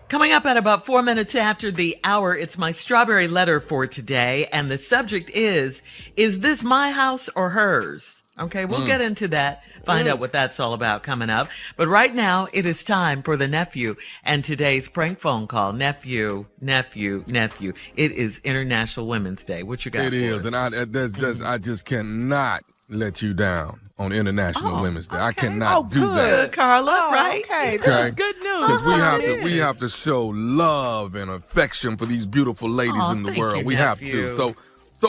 Coming up at about 4 minutes after the hour, it's my strawberry letter for today. And the subject is this my house or hers? Okay, we'll get into that, find out what that's all about coming up. But right now, it is time for the nephew and today's prank phone call. Nephew. It is International Women's Day. What you got? It is, and I just cannot let you down on International Women's Day. I cannot do that. Carla, right? Okay, this is good news. Because we have to show love and affection for these beautiful ladies in the world. We have to. So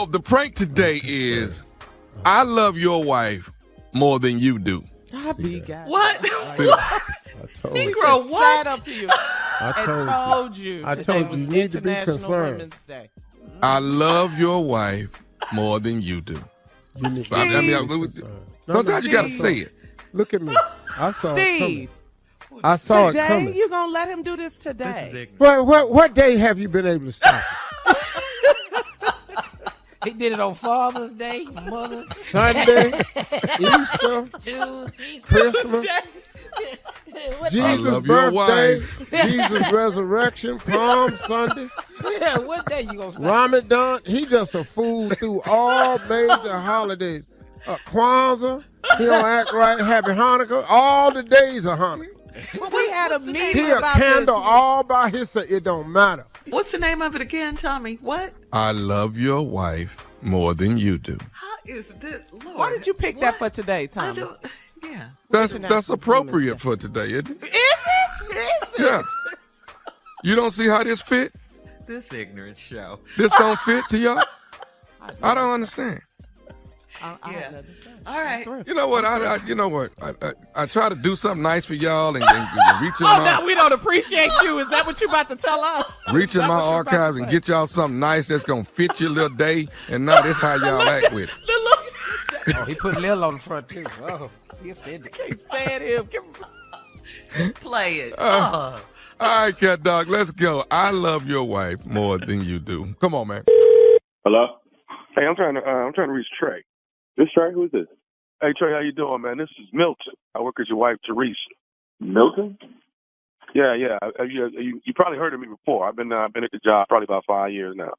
the prank today is, I love your wife more than you do. What? I told Negro, you. what? Sat up to you. I told you. I told you need to be concerned. Women's Day. I love your wife more than you do. Sometimes you got to say it. Look at me. I saw Steve. it coming. I saw today, it coming. You gonna let him do this today? What day have you been able to stop it? He did it on Father's Day, Mother's Sunday, Easter, Tuesday. Christmas, Jesus' love your birthday, wife. Jesus' resurrection, Palm Sunday, Yeah, what day you gonna stop? Ramadan. He just a fool through all major holidays. Kwanzaa, he don't act right. Happy Hanukkah, all the days of Hanukkah. Well, we had a meeting He a about candle this. all by himself. It don't matter. What's the name of it again, Tommy? What? I love your wife more than you do. How is this? Lord, Why did you pick that for today, I Tommy? don't, yeah. That's appropriate for today, isn't it? Is it? Is it? Yeah. You don't see how this fit? This ignorant show. This don't fit to y'all? I don't understand. I have nothing to say. All right. You know what? I try to do something nice for y'all and reach in Oh, my now we don't appreciate you. Is that what you about to tell us? reach in my archives and get y'all something nice that's gonna fit your little day. And now this how y'all act with it. Oh, he put Lil on the front too. Oh, he offended. Can't stand him. Play it. All right, cat dog, let's go. I love your wife more than you do. Come on, man. Hello? Hey, I'm trying to reach Trey. This Trey? Who is this? Hey, Trey, how you doing, man? This is Milton. I work with your wife, Teresa. Milton? Yeah. You probably heard of me before. I've been at the job probably about 5 years now.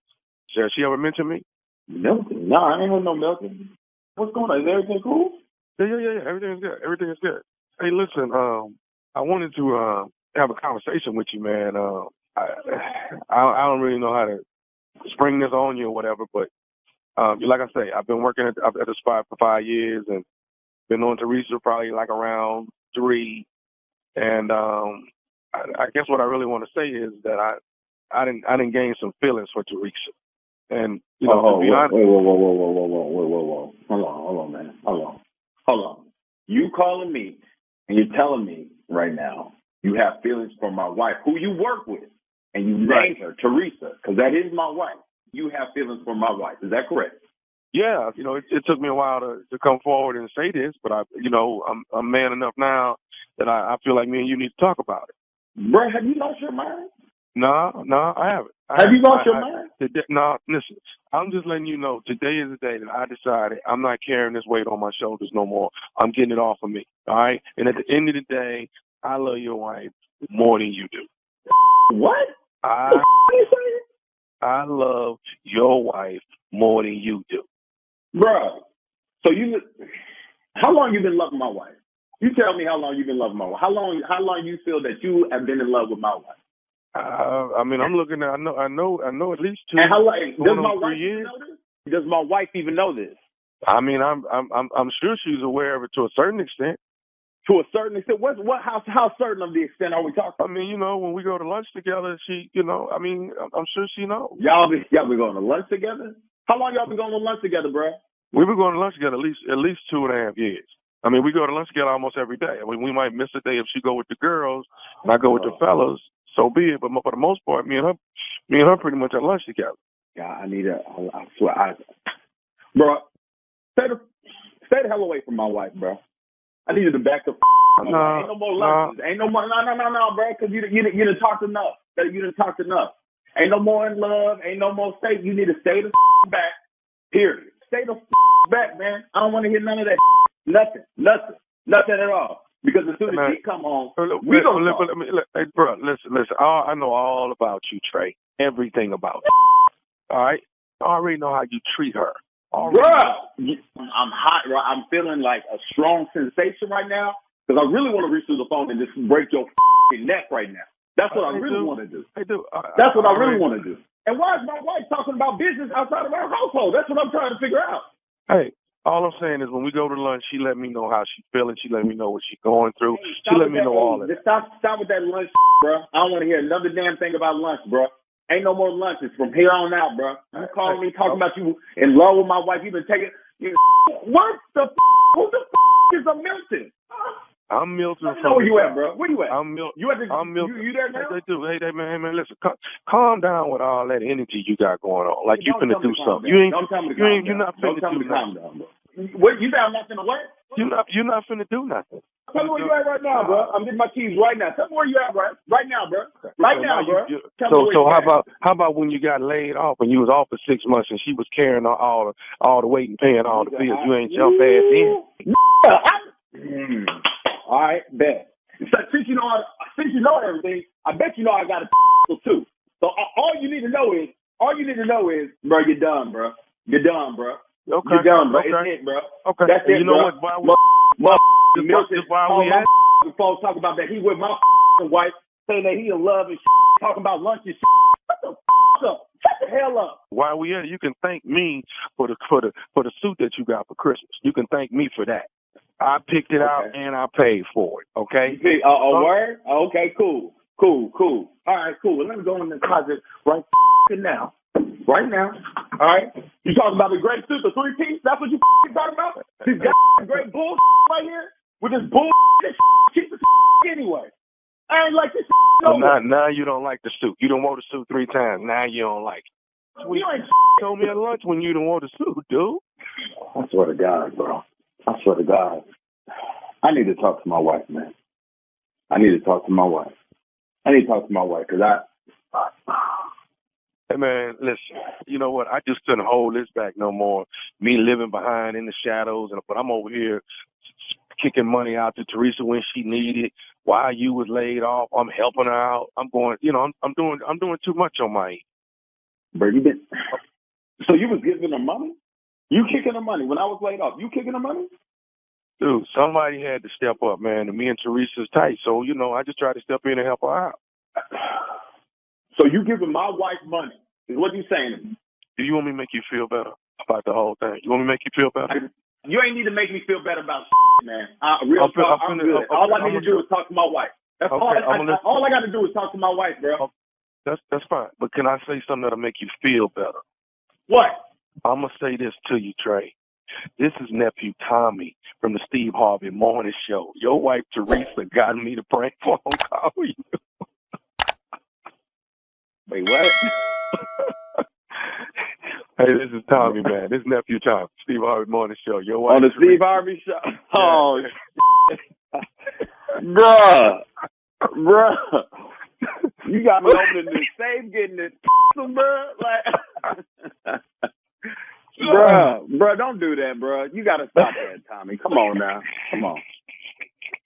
So has she ever mentioned me? Milton? No, I ain't heard no Milton. What's going on? Is everything cool? Yeah. Everything is good. Everything is good. Hey, listen, I wanted to have a conversation with you, man. I don't really know how to spring this on you or whatever, but like I say, I've been working at the spot for 5 years and been on Teresa probably like around 3. And I guess what I really want to say is that I didn't gain some feelings for Teresa. And to be honest, whoa. Hold on, man. Hold on. You calling me and you're telling me right now you have feelings for my wife, who you work with, and you named her Teresa, because that is my wife. You have feelings for my wife. Is that correct? Yeah, it took me a while to come forward and say this, but I'm man enough now that I feel like me and you need to talk about it. Bro, have you lost your mind? No, I haven't. Have you lost your mind? No, listen, I'm just letting you know, today is the day that I decided I'm not carrying this weight on my shoulders no more. I'm getting it off of me, all right? And at the end of the day, I love your wife more than you do. What? I love your wife more than you do. Bro, so how long you been loving my wife? You tell me how long you've been loving my wife. How long you feel that you have been in love with my wife? I'm looking at, I know at least 2. And how long, does my 3 wife years. even know this? Does my wife even know this? I mean, I'm sure she's aware of it to a certain extent. To a certain extent? How certain of the extent are we talking? I mean, when we go to lunch together, she, I'm sure she knows. Y'all been going to lunch together? How long y'all been going to lunch together, bro? We've been going to lunch together at least 2.5 years. I mean, we go to lunch together almost every day. I mean, we might miss a day if she go with the girls and I go with the fellas. So be it. But for the most part, me and her pretty much at lunch together. Yeah, I swear, bro, stay the hell away from my wife, bro. I need you to back up. Ain't no more lunches. Ain't no more. No, bro. Because you done talked enough. You done talked enough. Ain't no more in love. Ain't no more stay. You need to stay the back. Period. Stay the back, man. I don't want to hear none of that. Nothing at all. Because as soon as she come home, we gonna talk. Hey, bro, listen. I know all about you, Trey. Everything about you. All right? I already know how you treat her. Bro, I'm hot, bro. I'm feeling like a strong sensation right now because I really want to reach through the phone and just break your neck right now. That's what I really want to do. That's what I really want to do. And why is my wife talking about business outside of our household? That's what I'm trying to figure out. Hey, all I'm saying is when we go to lunch, she let me know how she's feeling. She let me know what she's going through. She let me know all of it. Stop with that lunch, bro. I don't want to hear another damn thing about lunch, bro. Ain't no more lunches from here on out, bro. You calling me talking about you in love with my wife. You've been taking. What the? Who the is a Milton? I'm Milton. Where you at, bro? Where you at? I'm Milton. I'm Milton. You there now? Hey, man, listen. Calm down with all that energy you got going on. Like you finna do something. You're not finna do nothing. What? You said I'm not finna what? You're not finna do nothing. Tell me where you at right now, bro. I'm getting my keys right now. Tell me where you at right now, bro. Right now, bro. So how about when you got laid off and you was off for 6 months and she was carrying all the weight and paying all the bills? You ain't jump ass in. All right, bet. So, since you know everything, I bet you know I got a too. So all you need to know is, bro, you're done, bro. You're done, bro. Okay. You're done, bro. Okay. It's it, bro. Okay. That's it, you know bro. what? Milton, why we at? folks talk about that he with my wife, saying that he in love and talking about lunch and Shut the up. Shut the hell up. Why we at? You can thank me for the suit that you got for Christmas. You can thank me for that. I picked it out and I paid for it. Okay. A word? Okay, cool. All right, cool. Well, let me go in the closet right now. Right now. All right. You talking about the great suit, the 3-piece? That's what you talking about? This great bullshit right here with this bullshit cheap as anyway. I ain't like this no more. Now you don't like the suit. You done wore the suit 3 times. Now you don't like it. You ain't told me at lunch when you done wore the suit, dude. I swear to God, bro. I swear to God. I need to talk to my wife, man. I need to talk to my wife because Hey, man, listen, you know what? I just couldn't hold this back no more. Me living behind in the shadows, but I'm over here kicking money out to Teresa when she needed. While you was laid off, I'm helping her out. I'm going, I'm doing too much on my end. Bro, so you was giving her money? You kicking her money when I was laid off? You kicking her money? Dude, somebody had to step up, man. And me and Teresa's tight, so I just tried to step in and help her out. So you giving my wife money is what you saying to me? Do you want me to make you feel better about the whole thing? You want me to make you feel better? You ain't need to make me feel better about man. I'm good. All I need to do is talk to my wife. That's all I got to do is talk to my wife, bro. That's fine. But can I say something that'll make you feel better? What? I'm going to say this to you, Trey. This is nephew Tommy from the Steve Harvey Morning Show. Your wife Teresa got me to prank phone call you. Wait, what? Hey, this is Tommy, man. This is nephew Tommy, Steve Harvey Morning Show. Your wife on the Teresa. Steve Harvey Show. Oh, bruh. You got me opening this safe, getting this, bruh. Like. Bruh, don't do that, bruh. You gotta stop that, Tommy. Come on now. Come on.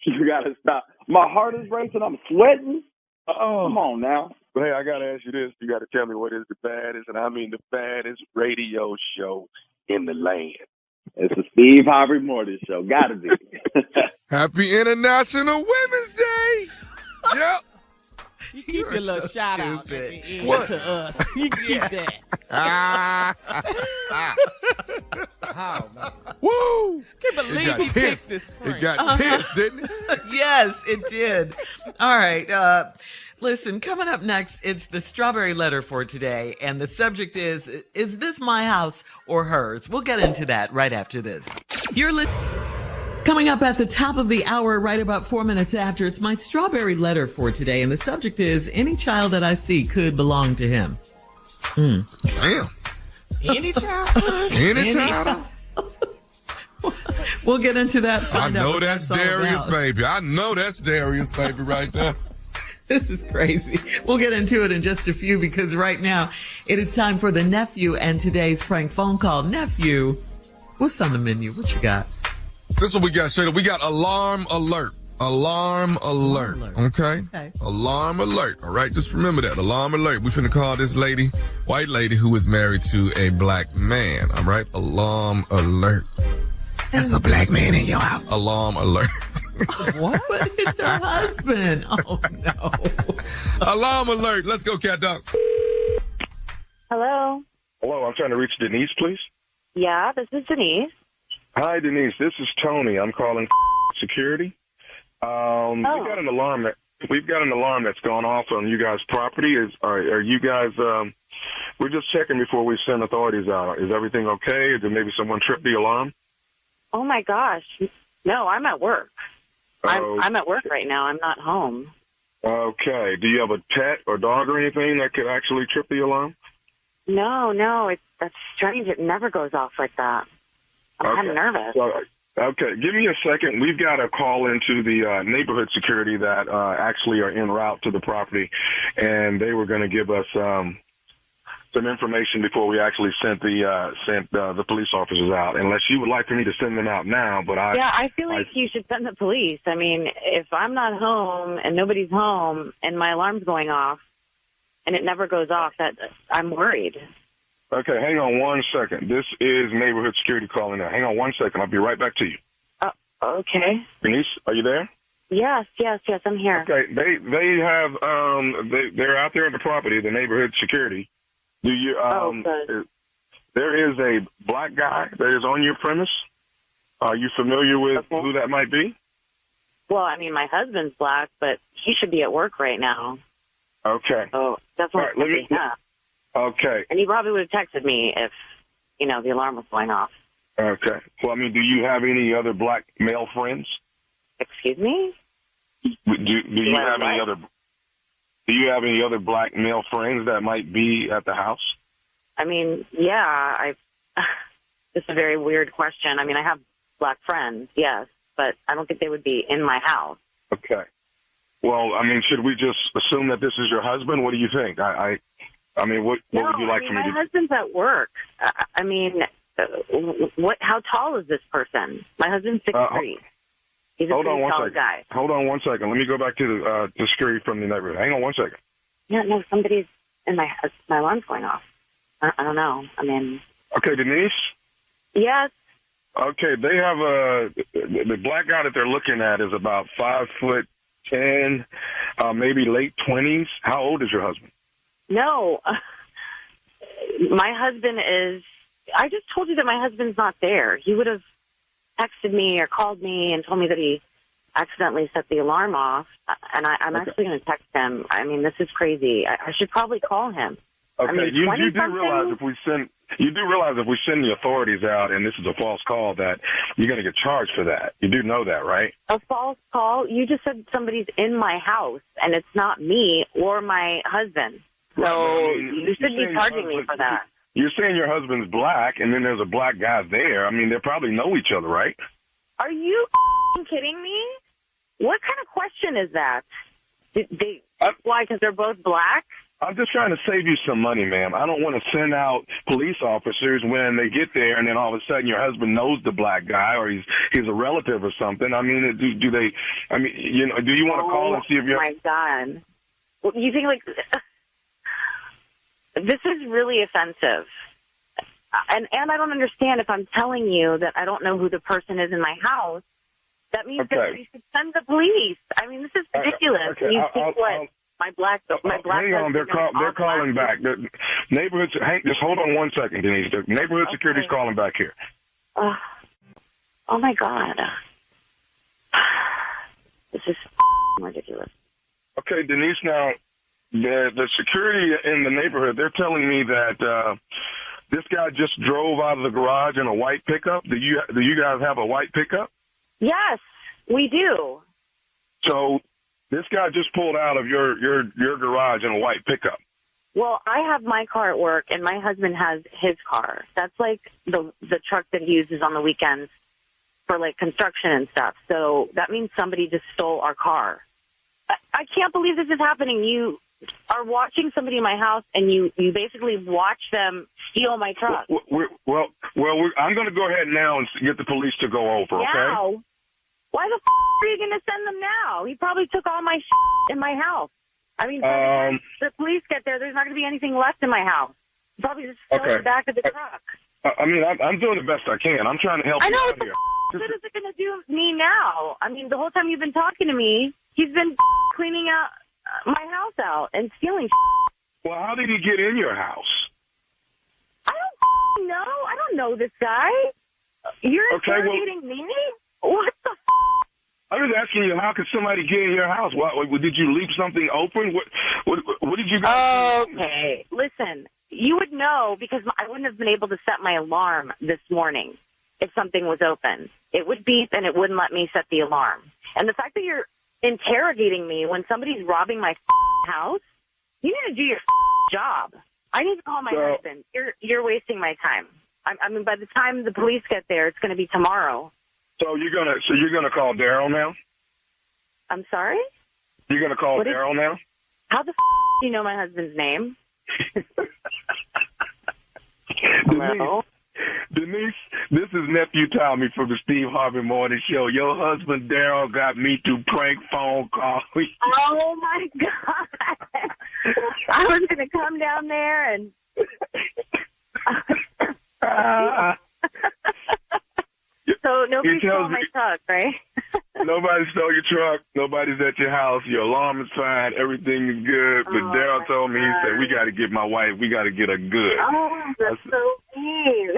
You gotta stop. My heart is racing. I'm sweating. Come on now. But hey, I gotta ask you this. You gotta tell me what is the baddest, and I mean the baddest radio show in the land. It's the Steve Harvey Morning Show. Gotta be. Happy International Women's Day. Yep. You keep your little shout out at the end What? to us. You keep that. How, man? Woo! Can't believe he picked this prank. It got tense, didn't it? Yes, it did. All right. Listen, coming up next, it's the strawberry letter for today. And the subject is this my house or hers? We'll get into that right after this. Coming up at the top of the hour, right about 4 minutes after, it's my strawberry letter for today. And the subject is any child that I see could belong to him. Damn. Any child? Any child? We'll get into that. I know that's Darius, baby. I know that's Darius, baby, right there. This is crazy. We'll get into it in just a few because right now it is time for the nephew and today's prank phone call. Nephew, what's on the menu? What you got? This is what we got, Shada. We got alarm alert. Alarm alert. Okay? Alarm alert. All right, just remember that. Alarm alert. We finna call this lady, white lady, who is married to a black man. All right? Alarm alert. That's a black man in your house. Alarm alert. What? But it's her husband. Oh, no. Alarm alert. Let's go, cat dog. Hello. Hello, I'm trying to reach Denise, please. Yeah, this is Denise. Hi, Denise. This is Tony. I'm calling security. We got an alarm that's gone off on you guys' property. Are you guys? We're just checking before we send authorities out. Is everything okay? Did maybe someone trip the alarm? Oh my gosh. No, I'm at work. I'm at work right now. I'm not home. Okay. Do you have a pet or dog or anything that could actually trip the alarm? No, that's strange. It never goes off like that. I'm kind of nervous. Okay, give me a second. We've got a call into the neighborhood security that actually are en route to the property, and they were going to give us some information before we actually sent the police officers out. Unless you would like for me to send them out now, but I feel like you should send the police. I mean, if I'm not home and nobody's home and my alarm's going off and it never goes off, that I'm worried. Okay, hang on one second. This is neighborhood security calling now. Hang on one second. I'll be right back to you. Okay. Denise, are you there? Yes, I'm here. Okay, they have they're out there at the property, the neighborhood security. Do you good. There is a black guy that is on your premise. Are you familiar with who that might be? Well, I mean, my husband's black, but he should be at work right now. Okay. So that's what Okay. And he probably would have texted me if, the alarm was going off. Okay. Well, I mean, do you have any other black male friends? Excuse me? Do you have any other? Do you have any other black male friends that might be at the house? I mean, yeah. It's a very weird question. I mean, I have black friends, yes, but I don't think they would be in my house. Okay. Well, I mean, should we just assume that this is your husband? What do you think? I mean, what would you like for me to do? My husband's at work. I mean, how tall is this person? My husband's 6'3". He's a pretty tall guy. Hold on one second. Let me go back to the security from the neighborhood. Hang on one second. Yeah, no, somebody's in my alarm's going off. I don't know. I mean. Okay, Denise? Yes. Okay, they have the black guy that they're looking at is about 5'10", maybe late 20s. How old is your husband? No, my husband is. I just told you that my husband's not there. He would have texted me or called me and told me that he accidentally set the alarm off. And I'm actually going to text him. I mean, this is crazy. I should probably call him. Okay, I mean, you do realize if we send the authorities out and this is a false call that you're going to get charged for that. You do know that, right? A false call? You just said somebody's in my house and it's not me or my husband. So you should be charging me for that. You're saying your husband's black, and then there's a black guy there. I mean, they probably know each other, right? Are you kidding me? What kind of question is that? Why, because they're both black? I'm just trying to save you some money, ma'am. I don't want to send out police officers when they get there, and then all of a sudden your husband knows the black guy, or he's a relative or something. I mean, do they? I mean, do you want to call and see if you're? Oh my God! Well, you think this is really offensive. And I don't understand if I'm telling you that I don't know who the person is in my house. That means that you should send the police. I mean, this is ridiculous. Okay. You think what? My black. Hang on, they're calling back. The neighborhood. Just hold on one second, Denise. The neighborhood security's calling back here. Oh my God! This is ridiculous. Okay, Denise. Now, the security in the neighborhood, they're telling me that this guy just drove out of the garage in a white pickup. Do you guys have a white pickup? Yes, we do. So this guy just pulled out of your garage in a white pickup. Well, I have my car at work, and my husband has his car. That's like the truck that he uses on the weekends for like construction and stuff. So that means somebody just stole our car. I can't believe this is happening. You are watching somebody in my house, and you basically watch them steal my truck. Well, I'm going to go ahead now and get the police to go over, okay? Why the are you going to send them now? He probably took all my in my house. I mean, by the time the police get there, there's not going to be anything left in my house. Probably just fill the back of the truck. I mean, I'm doing the best I can. I'm trying to help you out here. What good is it going to do me now? I mean, the whole time you've been talking to me, he's been cleaning out my house out and stealing. Well, how did he get in your house? I don't know. I don't know this guy. You're interrogating me? What the I was asking you, how could somebody get in your house? What did you leave something open? What did you guys do? Okay. Listen, you would know because I wouldn't have been able to set my alarm this morning if something was open. It would beep and it wouldn't let me set the alarm. And the fact that you're interrogating me when somebody's robbing my house, you need to do your job. I need to call my husband. You're wasting my time. I mean, by the time the police get there, it's going to be tomorrow. So you're gonna call Daryl now? I'm sorry? You're gonna call Daryl now? How the do you know my husband's name? Denise, this is Nephew Tommy from the Steve Harvey Morning Show. Your husband Daryl got me to prank phone call. Oh my God! I was gonna come down there and. So nobody stole my truck, right? Nobody stole your truck. Nobody's at your house. Your alarm is fine. Everything is good. But Daryl told me, he said, we got to get my wife. We got to get her good. Oh, that's so mean.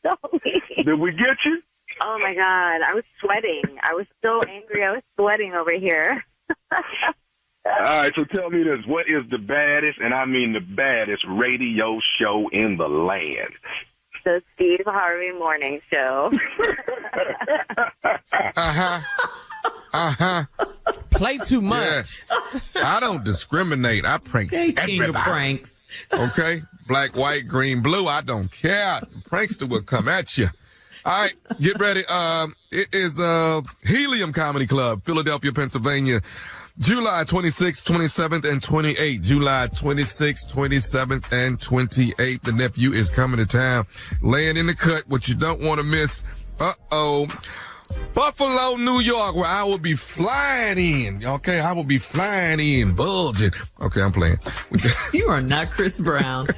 So mean. Did we get you? Oh, my God. I was sweating. I was so angry. I was sweating over here. All right, so tell me this. What is the baddest, and I mean the baddest, radio show in the land? The Steve Harvey Morning Show. Play too much. Yes. I don't discriminate. I prank everybody. Pranks. Okay? Black, white, green, blue. I don't care. Prankster will come at you. All right, get ready. It is Helium Comedy Club, Philadelphia, Pennsylvania. July 26th, 27th, and 28th. July 26th, 27th, and 28th. The Nephew is coming to town. Laying in the cut, what you don't want to miss. Buffalo, New York, where I will be flying in. Okay, I will be flying in, bulging. Okay, I'm playing. You are not Chris Brown.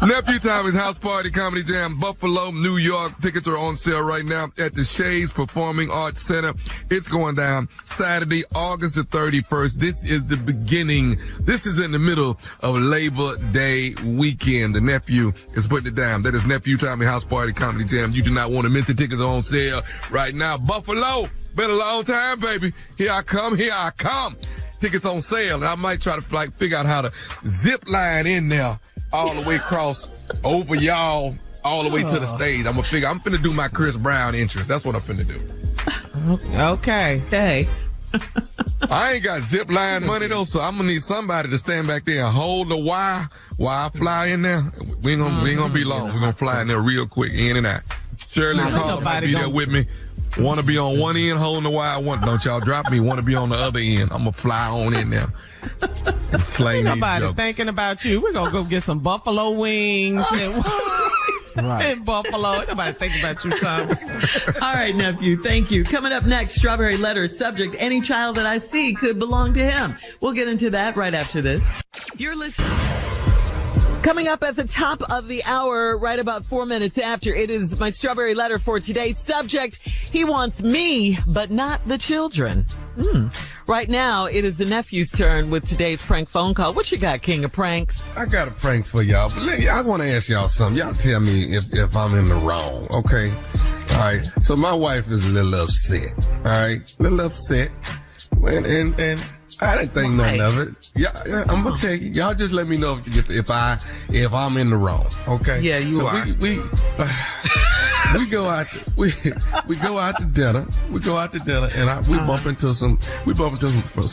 Nephew Tommy's House Party Comedy Jam, Buffalo, New York. Tickets are on sale right now at the Shades Performing Arts Center. It's going down Saturday, August the 31st. This is the beginning. This is in the middle of Labor Day weekend. The Nephew is putting it down. That is Nephew Tommy House Party Comedy Jam. You do not want to miss it. Tickets are on sale right now. Buffalo, been a long time, baby. Here I come. Here I come. Tickets on sale. And I might try to figure out how to zip line in there. All the way across over y'all, all the way to the stage. I'm finna do my Chris Brown entrance. That's what I'm finna do. Okay. Hey. I ain't got zip line money though, so I'm gonna need somebody to stand back there and hold the wire while I fly in there. We ain't gonna be long. We're gonna fly in there real quick, in and out. Shirley and Carl might be there with me. Want to be on one end holding the wire. Don't y'all drop me. Want to be on the other end. I'm gonna fly on in there. Ain't nobody thinking about you. We're gonna go get some buffalo wings in Buffalo. Ain't nobody thinking about you, Tom. All right, Nephew. Thank you. Coming up next, Strawberry Letter subject: any child that I see could belong to him. We'll get into that right after this. You're listening. Coming up at the top of the hour, right about 4 minutes after, it is my Strawberry Letter for today's subject. He wants me, but not the children. Right now, it is the Nephew's turn with today's prank phone call. What you got, King of Pranks? I got a prank for y'all, but I want to ask y'all something. Y'all tell me if I'm in the wrong, okay? All right. So my wife is a little upset, all right? A little upset. And I didn't think nothing of it. Yeah, I'm gonna tell you. Y'all just let me know if I'm in the wrong. Okay. Yeah, you are. We go out. We go out to dinner. We go out to dinner, and we bump into some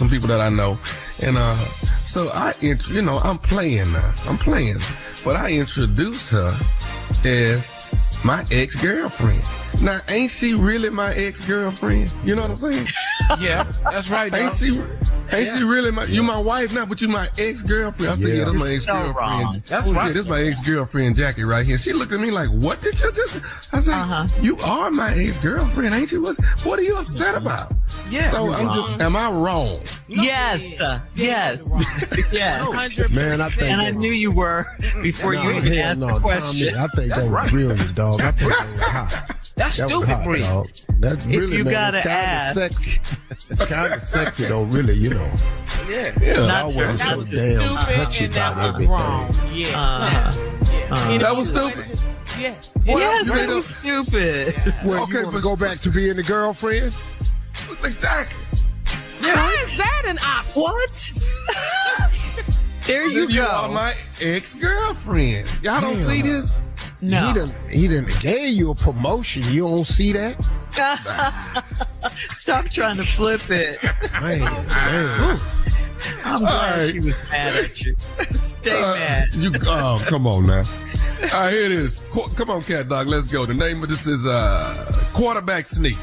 people that I know, and so I'm playing now. But I introduced her as my ex-girlfriend. Now, ain't she really my ex-girlfriend? You know what I'm saying? Yeah, that's right. Ain't Ain't she really my wife now, but you my ex-girlfriend. I said, yeah, that's my ex-girlfriend. That's right. Yeah, this is my ex-girlfriend, Jackie, right here. She looked at me like, what did you just... I said, you are my ex-girlfriend, ain't you? What are you upset about? Yeah. So am I wrong? Yes. Yes. Yes. Man, I think... And I knew you were before you even asked the question. Tommy, I think that was brilliant, dog. I think that was hot. That's stupid, dog. That's really, you man, gotta it's kind ask. of sexy. It's kind of sexy, though, really, you know. Yeah. I wasn't so damn touchy about everything. Wrong. Yes. That was stupid. Yes. Yes, that was stupid. Well, you want to go back to being the girlfriend? Exactly. How is that an option? What? There you You are go. my ex-girlfriend. Y'all don't see this? No. He done gave you a promotion. You don't see that? Stop trying to flip it. Man. I'm glad she was mad at you. Stay mad. Come on now. All right, here it is. Come on, Cat Dog. Let's go. The name of this is Quarterback Sneak.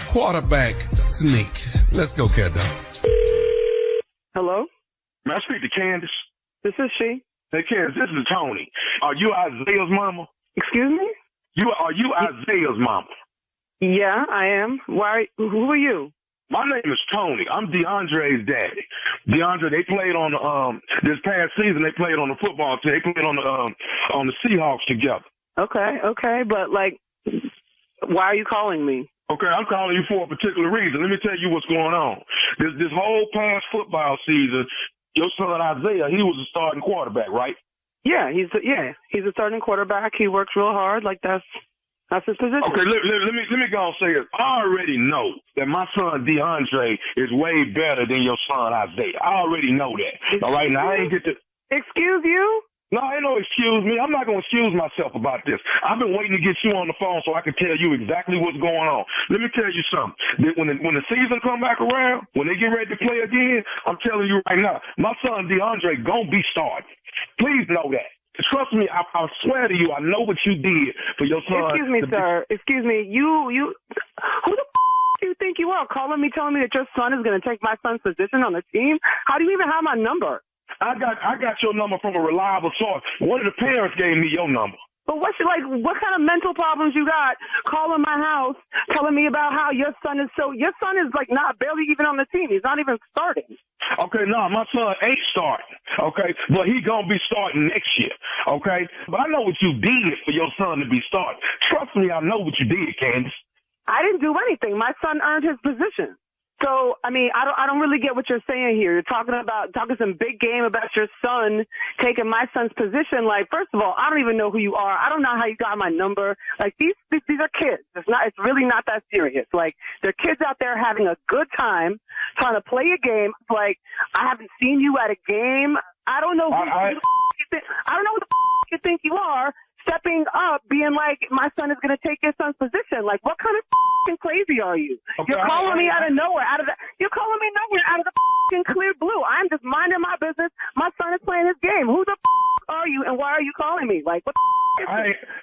Quarterback Sneak. Let's go, Cat Dog. Hello? May I speak to Candace? This is she. Hey, Candace, this is Tony. Are you Isaiah's mama? Excuse me? Are you Isaiah's mama? Yeah, I am. Why? Who are you? My name is Tony. I'm DeAndre's daddy. DeAndre, they played on the this past season. They played on the football team. They played on the Seahawks together. Okay, but like, why are you calling me? Okay, I'm calling you for a particular reason. Let me tell you what's going on. This whole past football season, your son Isaiah, he was a starting quarterback, right? Yeah, he's a starting quarterback. He works real hard. Like that's his position. Okay, let me go and say this. I already know that my son DeAndre is way better than your son Isaiah. I already know that. All right, now I ain't get to. Excuse you? No, ain't no excuse me. I'm not going to excuse myself about this. I've been waiting to get you on the phone so I can tell you exactly what's going on. Let me tell you something. When the season come back around, when they get ready to play again, I'm telling you right now, my son DeAndre going to be starting. Please know that. Trust me, I swear to you, I know what you did for your son. Excuse me, sir. Excuse me. You who the do you think you are calling me, telling me that your son is going to take my son's position on the team? How do you even have my number? I got your number from a reliable source. One of the parents gave me your number. But what kind of mental problems you got calling my house, telling me about how your son is like not barely even on the team. He's not even starting. Okay, no, my son ain't starting. Okay, but he gonna be starting next year. Okay, but I know what you did for your son to be starting. Trust me, I know what you did, Candace. I didn't do anything. My son earned his position. So, I mean, I don't really get what you're saying here. You're talking some big game about your son taking my son's position. Like, first of all, I don't even know who you are. I don't know how you got my number. Like, these are kids. It's really not that serious. Like, they're kids out there having a good time, trying to play a game. Like, I haven't seen you at a game. I don't know who the you think you are. Stepping up, being like, my son is going to take your son's position. Like, what kind of crazy are you? Okay, you're calling me out of nowhere, you're calling me nowhere out of the clear blue. I'm just minding my business. My son is playing his game. Who the are you, and why are you calling me? Like, what the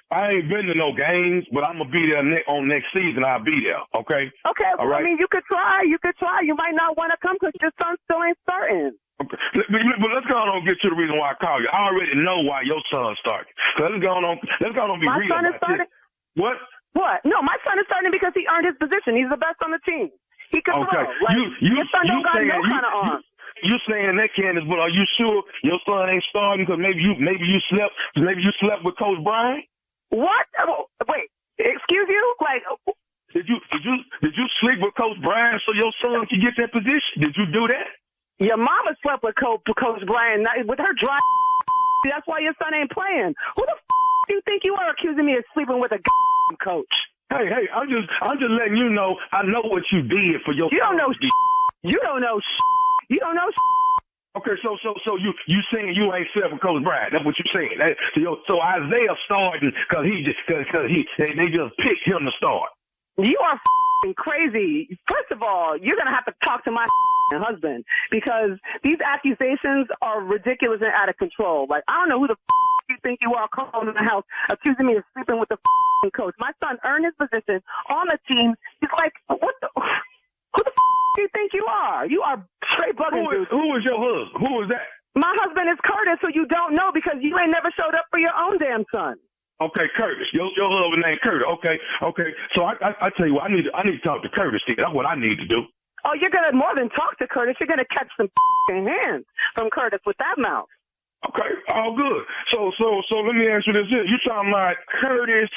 I ain't been to no games, but I'm going to be there on next season. I'll be there, okay? Okay, well, right? I mean, you could try. You might not want to come because your son still ain't starting. Okay. But let's go on and get to the reason why I call you. I already know why your son started. So let's go on and be real. My son is starting? What? No, my son is starting because he earned his position. He's the best on the team. He can throw. Like, your son don't got no kind of arm. You saying that, Candace, but are you sure your son ain't starting because maybe you slept with Coach Brian? What? Wait, excuse you? Like, did you sleep with Coach Brian so your son could get that position? Did you do that? Your mama slept with Coach Brian with her dry. That's why your son ain't playing. Who the do you think you are accusing me of sleeping with a coach? Hey, I'm just letting you know I know what you did for your. You don't know. You don't know. You don't know. Okay, so you saying you ain't slept with Coach Brian? That's what you saying. So Isaiah starting because they just picked him to start. You are crazy. First of all, you're going to have to talk to my husband because these accusations are ridiculous and out of control. Like, I don't know who the you think you are calling in the house accusing me of sleeping with the coach. My son earned his position on the team. He's like, who the do you think you are? You are straight bugging, dude. Who is your husband? Who is that? My husband is Curtis, who you don't know because you ain't never showed up for your own damn son. Okay, Curtis. Your husband named Curtis. Okay. So I tell you what, I need to talk to Curtis. That's what I need to do. Oh, you're gonna more than talk to Curtis. You're gonna catch some hands from Curtis with that mouth. Okay, all good. So let me ask you this: you talking about Curtis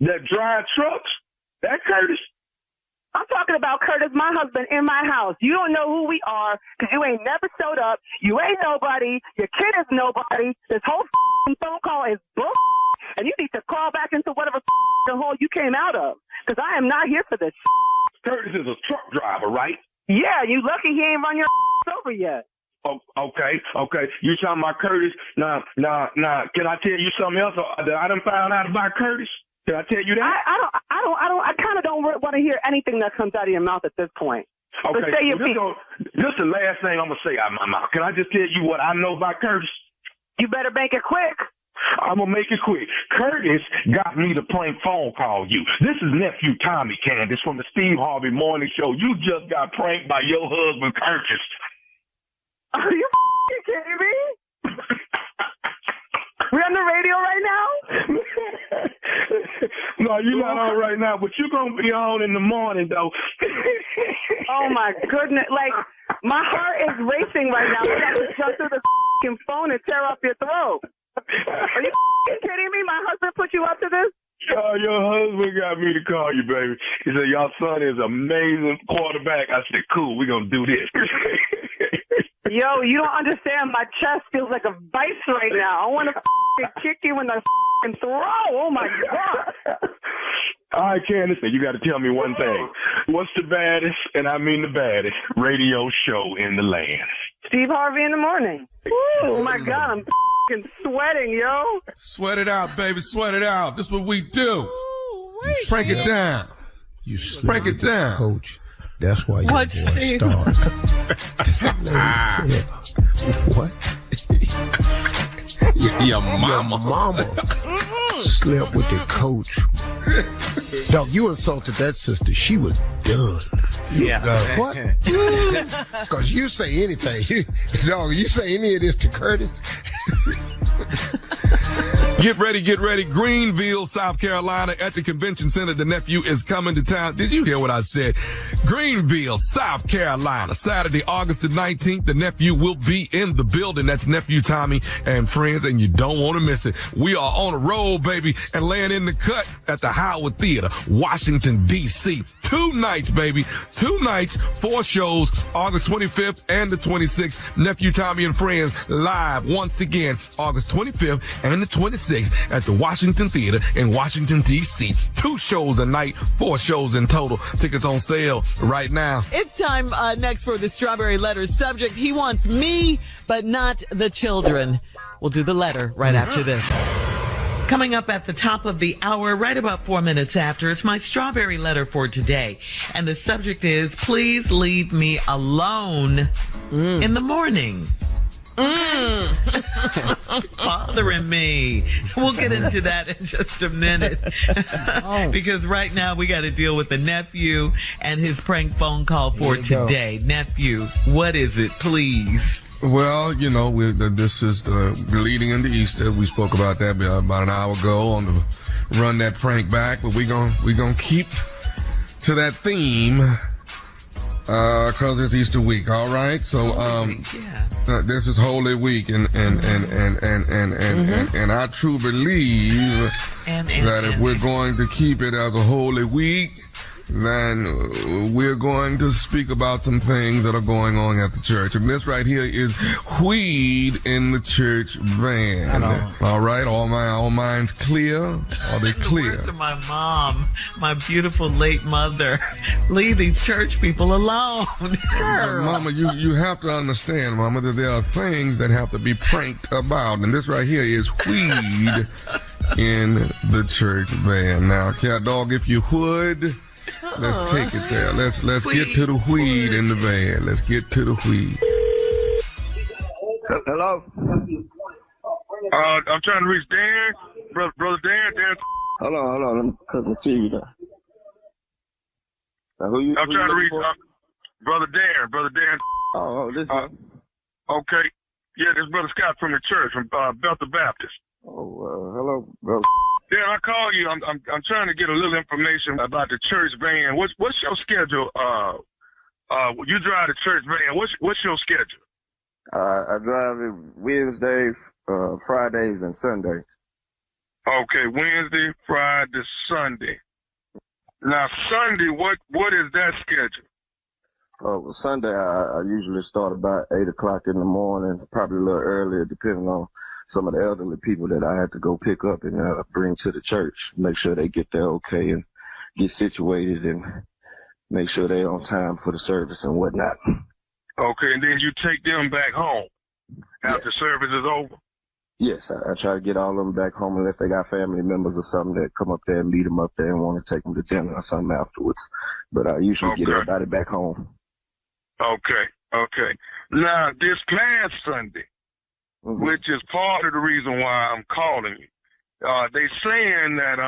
that drive trucks? That Curtis? I'm talking about Curtis, my husband, in my house. You don't know who we are because you ain't never showed up. You ain't nobody. Your kid is nobody. This whole phone call is bull. And you need to crawl back into whatever the hole you came out of because I am not here for this. Curtis is a truck driver, right? Yeah, you lucky he ain't run your over yet. Oh, okay. You talking about Curtis? Nah. Can I tell you something else that I done found out about Curtis? Can I tell you that? I kind of don't want to hear anything that comes out of your mouth at this point. Okay, this the last thing I'm going to say out of my mouth. Can I just tell you what I know about Curtis? You better make it quick. I'm going to make it quick. Curtis got me to prank phone call you. This is Nephew Tommy, Candace, from the Steve Harvey Morning Show. You just got pranked by your husband, Curtis. Are you kidding me? We're on the radio right now? No, you're not on right now, but you're going to be on in the morning, though. Oh, my goodness. Like, my heart is racing right now. I got to jump through the phone and tear off your throat. Are you kidding me? My husband put you up to this? Your husband got me to call you, baby. He said, your son is amazing quarterback. I said, cool, we're going to do this. Yo, you don't understand. My chest feels like a vice right now. I want to kick you in the throat. Oh, my God. All right, Candace, you got to tell me one thing. What's the baddest, and I mean the baddest, radio show in the land? Steve Harvey in the morning. Oh, my God, I'm sweating, yo. Sweat it out, baby. Sweat it out. This is what we do. Break it down. You break it down, coach. That's why your What, boy Steve? stars. That lady said, what? Your mama. Your mama slept with the coach. Dog, you insulted that sister. She was done. Yeah. What? Because you say anything. Dog, you say any of this to Curtis? Get ready. Greenville, South Carolina, at the convention center. The Nephew is coming to town. Did you hear what I said? Greenville, South Carolina, Saturday, August the 19th. The Nephew will be in the building. That's Nephew Tommy and friends, and you don't want to miss it. We are on the road, baby, and laying in the cut at the Howard Theater, Washington, D.C. 2 nights, baby. 2 nights, 4 shows, August 25th and the 26th. Nephew Tommy and friends live once again, August 25th and the 26th at the Washington Theater in Washington, D.C. 2 shows a night, 4 shows in total. Tickets on sale right now. It's time next for the Strawberry Letter subject. He wants me, but not the children. We'll do the letter right after this. Coming up at the top of the hour, right about 4 minutes after, it's my strawberry letter for today. And the subject is, please leave me alone in the morning. Bothering me. We'll get into that in just a minute. Because right now we got to deal with the nephew and his prank phone call for today. Nephew, what is it, please? Well, you know, this is leading into Easter. We spoke about that about an hour ago on the run that prank back, but we gonna keep to that theme because it's Easter week. All right, so this is Holy Week, and I truly believe that if we're going to keep it as a Holy Week, then we're going to speak about some things that are going on at the church. And this right here is weed in the church van. All right, all minds clear? Are they clear? The words of my mom, my beautiful late mother. Leave these church people alone. Mama, you have to understand, Mama, that there are things that have to be pranked about. And this right here is weed in the church van. Now, Cat Dog, if you would, let's take it there. Let's get to the weed in the van. Let's get to the weed. Hello? I'm trying to reach Dan. Brother Dan. Hold on. Let me cut the TV down. I'm trying to reach Brother Dan. This Okay. Yeah, this Brother Scott from the church, from Bethel Baptist. Hello, brother. Yeah, I call you. I'm trying to get a little information about the church van. What's your schedule? You drive the church van. What's your schedule? I drive it Wednesday, Fridays, and Sundays. Okay, Wednesday, Friday, Sunday. Now Sunday, what is that schedule? Sunday, I usually start about 8 o'clock in the morning, probably a little earlier, depending on some of the elderly people that I have to go pick up and bring to the church. Make sure they get there okay and get situated and make sure they're on time for the service and whatnot. Okay, and then you take them back home after service is over? Yes, I try to get all of them back home unless they got family members or something that come up there and meet them up there and want to take them to dinner or something afterwards. But I usually get everybody back home. Okay. Now, this past Sunday, which is part of the reason why I'm calling you, they saying that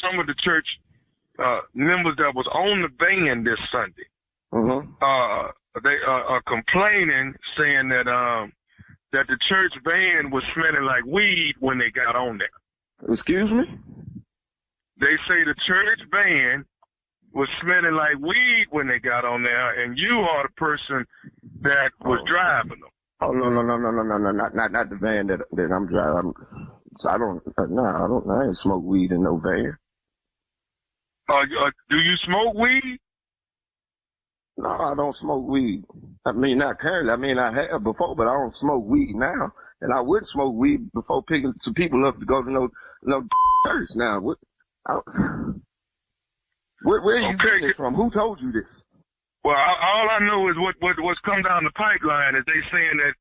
some of the church members that was on the van this Sunday, they are complaining, saying that that the church van was smelling like weed when they got on there. Excuse me? They say the church van was smelling like weed when they got on there, and you are the person that was driving them. Oh, no, not the van that I'm driving. I ain't smoke weed in no van. Do you smoke weed? No, I don't smoke weed. I mean, not currently. I mean, I have before, but I don't smoke weed now. And I would smoke weed before picking some people up to go to no church. Now, where are you getting this from? Who told you this? Well, all I know is what's come down the pipeline is they saying that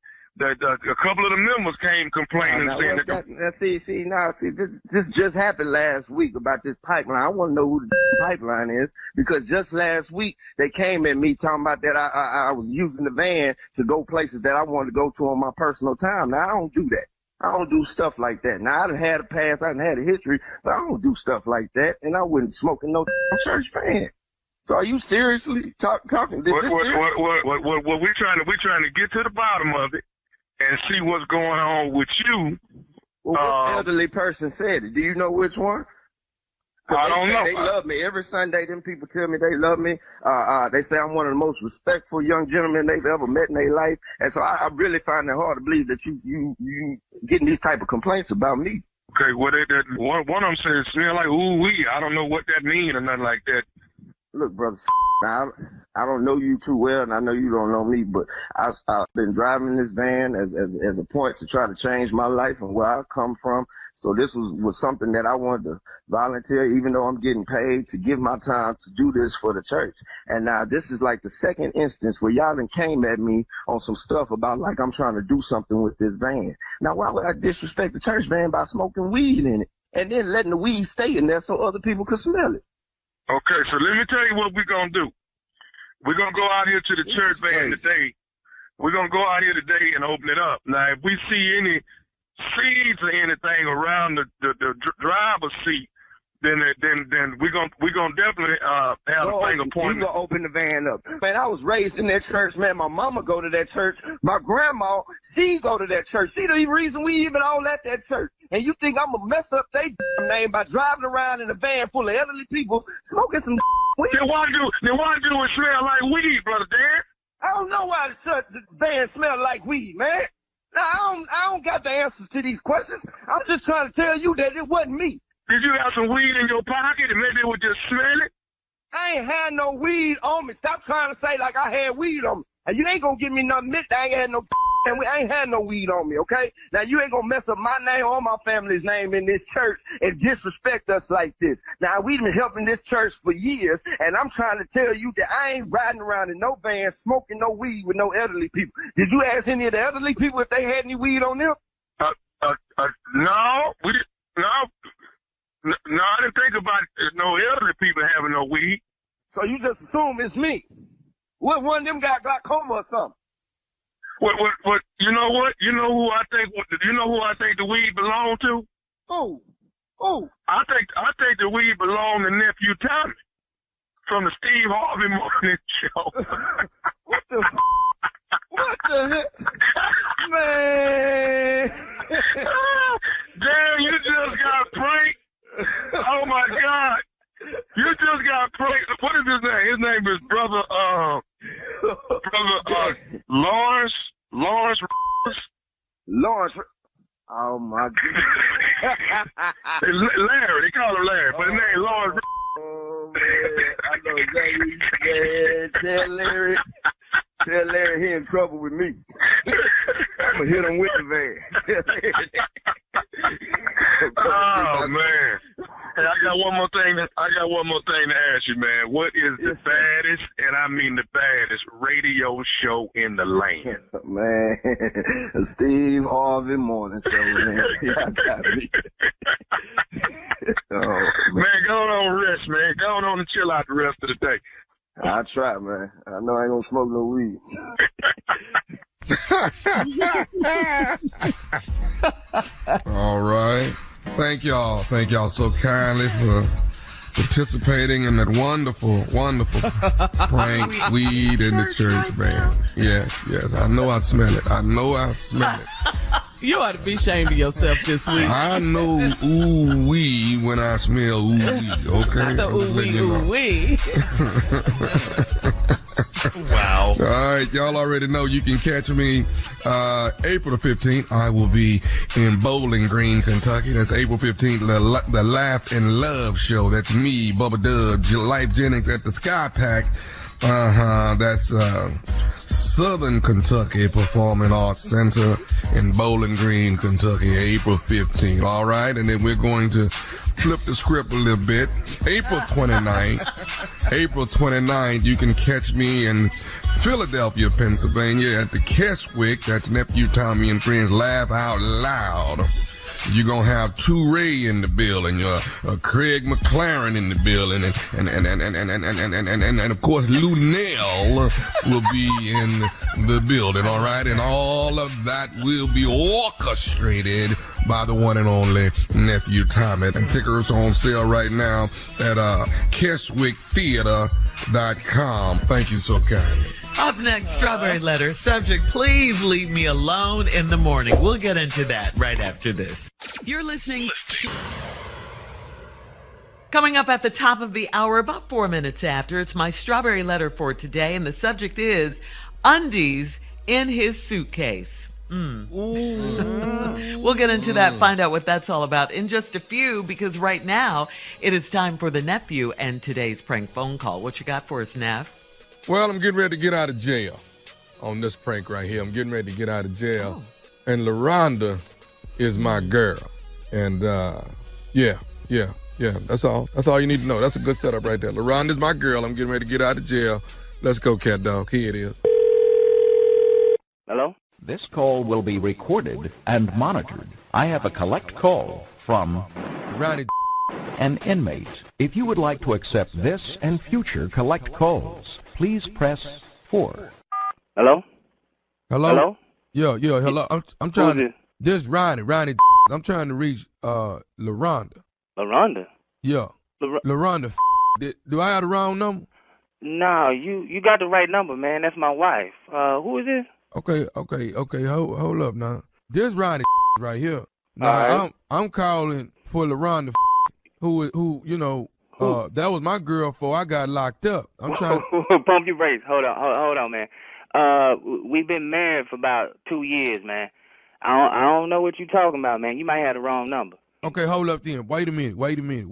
a couple of the members came complaining saying that. This just happened last week about this pipeline. I want to know who the pipeline is because just last week they came at me talking about that I was using the van to go places that I wanted to go to on my personal time. Now I don't do that. I don't do stuff like that. Now I done had a past, I done had a history, but I don't do stuff like that, and I wouldn't smoke in no church van. So are you seriously talking? What we're trying to get to the bottom of it and see what's going on with you. Well, which elderly person said it? Do you know which one? I don't know. They love me. Every Sunday, them people tell me they love me. They say I'm one of the most respectful young gentlemen they've ever met in their life. And so I really find it hard to believe that you getting these type of complaints about me. Okay, well, one of them says smell like ooh-wee. I don't know what that means or nothing like that. Look, brother, I don't know you too well, and I know you don't know me, but I've been driving this van as a point to try to change my life and where I come from. So this was something that I wanted to volunteer, even though I'm getting paid, to give my time to do this for the church. And now this is like the second instance where y'all done came at me on some stuff about like I'm trying to do something with this van. Now, why would I disrespect the church van by smoking weed in it and then letting the weed stay in there so other people could smell it? Okay, so let me tell you what we're going to do. We're going to go out here to the church van today. We're going to go out here today and open it up. Now, if we see any seeds or anything around the driver's seat, then we're gonna definitely have a finger pointing. You gonna open the van up. Man, I was raised in that church, man. My mama go to that church. My grandma, she go to that church. She the reason we even all at that church. And you think I'm gonna mess up their name by driving around in a van full of elderly people smoking some weed? Then why do it smell like weed, Brother Dan? I don't know why the van smell like weed, man. Now, I don't got the answers to these questions. I'm just trying to tell you that it wasn't me. Did you have some weed in your pocket and maybe it was just smelling? I ain't had no weed on me. Stop trying to say like I had weed on me. And you ain't gonna give me nothing. I ain't had no and I ain't had no weed on me, okay? Now you ain't gonna mess up my name or my family's name in this church and disrespect us like this. Now we've been helping this church for years, and I'm trying to tell you that I ain't riding around in no van smoking no weed with no elderly people. Did you ask any of the elderly people if they had any weed on them? No, we didn't. No, I didn't think about no elderly people having no weed. So you just assume it's me? What, one of them got glaucoma or something? What? You know what? You know who I think? You know who I think the weed belong to? Who? I think the weed belong to Nephew Tommy from the Steve Harvey Morning Show. What the? What the heck? Man. Damn, you just got pranked. Oh my God. You just got pranked. What is his name? His name is brother Lawrence. Lawrence. Oh my God. Larry, they call him Larry, but his name is Lawrence. Oh man, I know exactly. Man, tell Larry he in trouble with me. I'm gonna hit him with the van. Oh man. Hey, I got one more thing to ask you, man. What is the baddest, and I mean the baddest, radio show in the land? Man, Steve Harvey Morning Show, man. Y'all got me. Oh, man, go on rest, man. Go on and chill out the rest of the day. I try, man. I know I ain't gonna smoke no weed. All right. Thank y'all so kindly for participating in that wonderful prank weed in the church band. Yes. I know I smell it. You ought to be ashamed of yourself this week. I know ooh-wee when I smell ooh-wee, okay? Not the ooh-wee. Wow. All right, y'all already know you can catch me April the 15th. I will be in Bowling Green, Kentucky. That's April 15th, the Laugh and Love Show. That's me, Bubba Dub, Life Jennings at the Sky Pack. That's Southern Kentucky Performing Arts Center in Bowling Green, Kentucky, April 15th. All right, and then we're going to flip the script a little bit. April 29th, you can catch me in Philadelphia, Pennsylvania at the Keswick. That's Nephew, Tommy, and Friends Laugh Out Loud. You're going to have Touré in the building, Craig McLaren in the building, and of course, Lou Nell will be in the building, all right? And all of that will be orchestrated by the one and only Nephew Tommy. And tickets are on sale right now at KeswickTheater.com. Thank you so kindly. Up next, Strawberry Letter. Subject, please leave me alone in the morning. We'll get into that right after this. You're listening. Coming up at the top of the hour, about 4 minutes after, it's my Strawberry Letter for today, and the subject is undies in his suitcase. We'll get into that, find out what that's all about in just a few, because right now it is time for the Nephew and today's prank phone call. What you got for us, Neff? Well, I'm getting ready to get out of jail on this prank right here. I'm getting ready to get out of jail. And LaRonda is my girl. And, yeah. That's all you need to know. That's a good setup right there. LaRonda's my girl. I'm getting ready to get out of jail. Let's go, cat dog. Here it is. Hello? This call will be recorded and monitored. I have a collect call from Ronnie, an inmate. If you would like to accept this and future collect calls, please press 4. Hello? Hello? Yeah, hello. I'm trying to... This Ronnie. I'm trying to reach LaRonda. LaRonda? Yeah. LaRonda. Do I have the wrong number? No, you got the right number, man. That's my wife. Who is this? Okay. Hold up now. This Ronnie right here. Now, right. I'm calling for LaRonda, who you know, that was my girl before I got locked up. I'm trying. Pump your brakes. Hold on, man. We've been married for about 2 years, man. I don't know what you're talking about, man. You might have the wrong number. Okay, hold up then. Wait a minute. Wait a minute.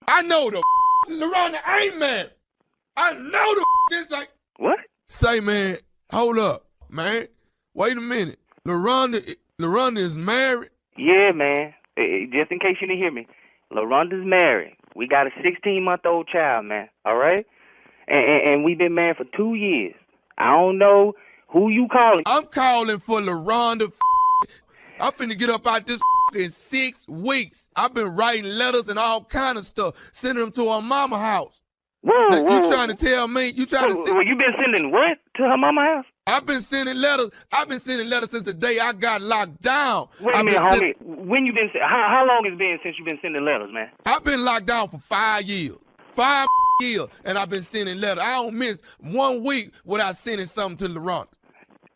I know the LaRonda ain't man. I know the this like what? Say, man, hold up, man. Wait a minute. LaRonda is married? Yeah, man. Just in case you didn't hear me. LaRonda's married. We got a 16-month-old child, man. All right? And we've been married for 2 years. I don't know who you calling. I'm calling for LaRonda. I'm finna get up out this in 6 weeks. I've been writing letters and all kind of stuff, sending them to her mama house. Whoa. You trying to tell me? You trying to send? Well, you been sending what to her mama house? I've been sending letters. I've been sending letters since the day I got locked down. Wait a minute, homie. When you been? How long has it been since you been sending letters, man? I've been locked down for 5 years. 5 years, and I've been sending letters. I don't miss 1 week without sending something to LaRonda.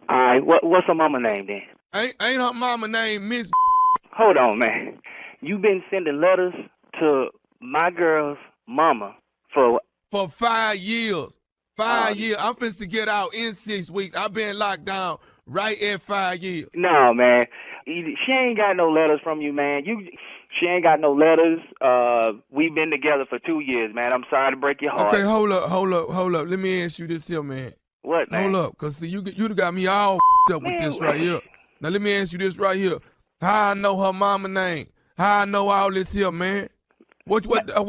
All right, what's her mama name then? Ain't her mama name Miss? Hold on, man. You been sending letters to my girl's mama for 5 years. 5 years. I'm finna to get out in 6 weeks. I've been locked down right at 5 years. No, man. She ain't got no letters from you, man. She ain't got no letters. We've been together for 2 years, man. I'm sorry to break your heart. Okay, hold up. Let me ask you this here, man. What, man? Hold up, because see, you got me all up with this right here. Now, let me ask you this right here. How I know her mama name? How I know all this here, man? What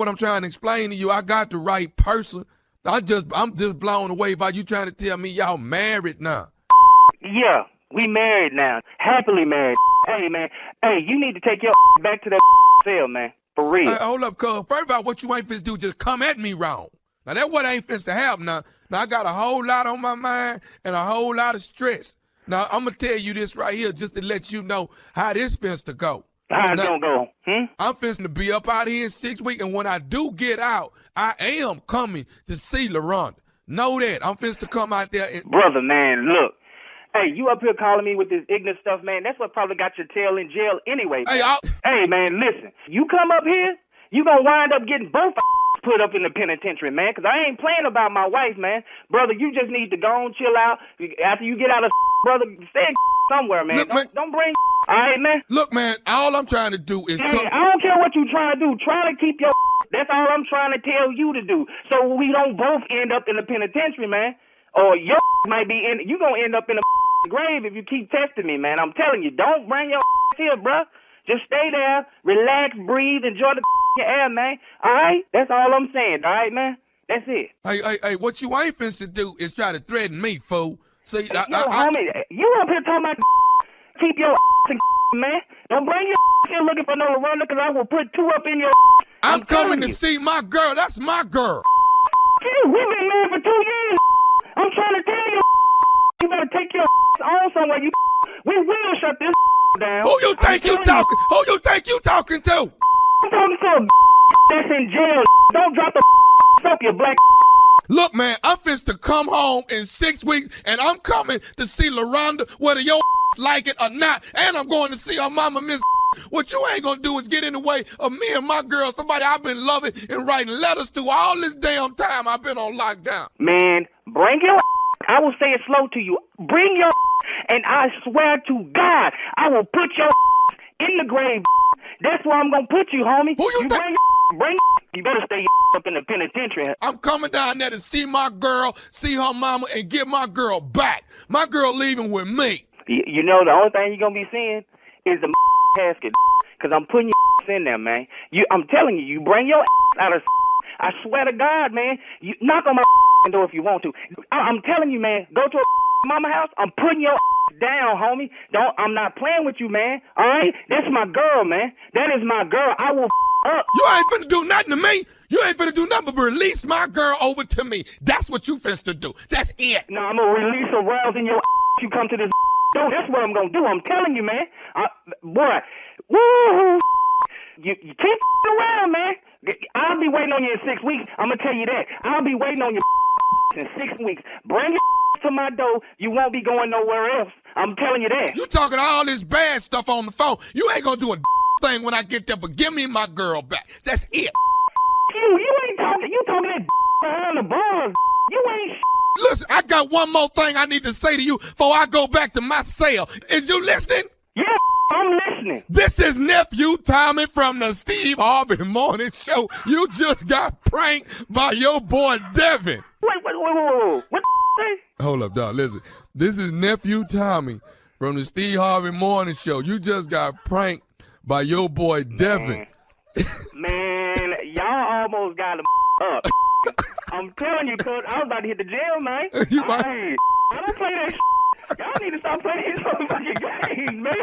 I'm trying to explain to you, I got the right person. I'm just blown away by you trying to tell me y'all married now. Yeah, we married now. Happily married. Hey, man. Hey, you need to take your back to that cell, man. For real. Hey, hold up, cuz. First of all, what you ain't finna do, just come at me wrong. Now, that what ain't finna happen now. Now, I got a whole lot on my mind and a whole lot of stress. Now, I'm going to tell you this right here just to let you know how this finna go. How it's going to go? I'm finna be up out here in 6 weeks, and when I do get out, I am coming to see LaRonda. Know that. I'm finna come out there. Brother, man, look. Hey, you up here calling me with this ignorant stuff, man. That's what probably got your tail in jail anyway. Hey, man, listen. You come up here, you going to wind up getting both put up in the penitentiary, man, because I ain't playing about my wife, man. Brother, you just need to go and chill out. After you get out of brother, stay somewhere, man. Look, Don't bring all right, man? Look, man, all I'm trying to do is... Hey, I don't care what you trying to do. Try to keep your... That's all I'm trying to tell you to do. So we don't both end up in the penitentiary, man. Or your might be in... You going to end up in a grave if you keep testing me, man. I'm telling you, don't bring your here, bruh. Just stay there, relax, breathe, enjoy the air, man. All right? That's all I'm saying, all right, man? That's it. Hey, what you ain't finna do is try to threaten me, fool. See, homie, you up here talking about keep your man. Don't bring your here looking for no LaRonda, because I will put 2 up in your I'm coming to see my girl. That's my girl. We've been married for 2 years. I'm trying to tell you, you better take your on somewhere. We will shut this down. Who you think you talking? Who you think you talking to? I'm talking to a that's in jail. Don't drop the soap, you black. Look, man, I'm finna to come home in 6 weeks, and I'm coming to see LaRonda, whether your like it or not, and I'm going to see her mama, Miss. What you ain't gonna do is get in the way of me and my girl, somebody I've been loving and writing letters to all this damn time I've been on lockdown. Man, bring your I will say it slow to you. Bring your and I swear to God, I will put your in the grave. That's where I'm gonna put you, homie. Who you think? Bring you better stay up in the penitentiary. I'm coming down there to see my girl, see her mama, and get my girl back. My girl leaving with me. You know, the only thing you're gonna be seeing is the casket, because I'm putting your in there, man. I'm telling you, you bring your out of I swear to God, man, you knock on my door if you want to. I'm telling you, man, go to a mama house, I'm putting your down, homie. I'm not playing with you, man. All right? That's my girl, man. That is my girl. I will up. You ain't finna do nothing to me. You ain't finna do nothing but release my girl over to me. That's what you finna do. That's it. No, I'm gonna release a rouse in your you come to this door. That's what I'm gonna do. I'm telling you, man. Boy, woo! You keep around, man. I'll be waiting on you in 6 weeks. I'm gonna tell you that. I'll be waiting on you in 6 weeks. Bring your to my door. You won't be going nowhere else. I'm telling you that. You talking all this bad stuff on the phone. You ain't gonna do a thing when I get there, but give me my girl back. That's it. You ain't talking. You talking that behind the bars. You ain't. Listen, I got one more thing I need to say to you before I go back to my cell. Is you listening? Yeah, I'm listening. This is Nephew Tommy from the Steve Harvey Morning Show. You just got pranked by your boy Devin. Wait. What the Hold up, dog. Listen. This is Nephew Tommy from the Steve Harvey Morning Show. You just got pranked by your boy Devin. Man, y'all almost got him up. I'm telling you, cuz I was about to hit the jail, man. I don't play that shit. Y'all need to stop playing these motherfucking games, man.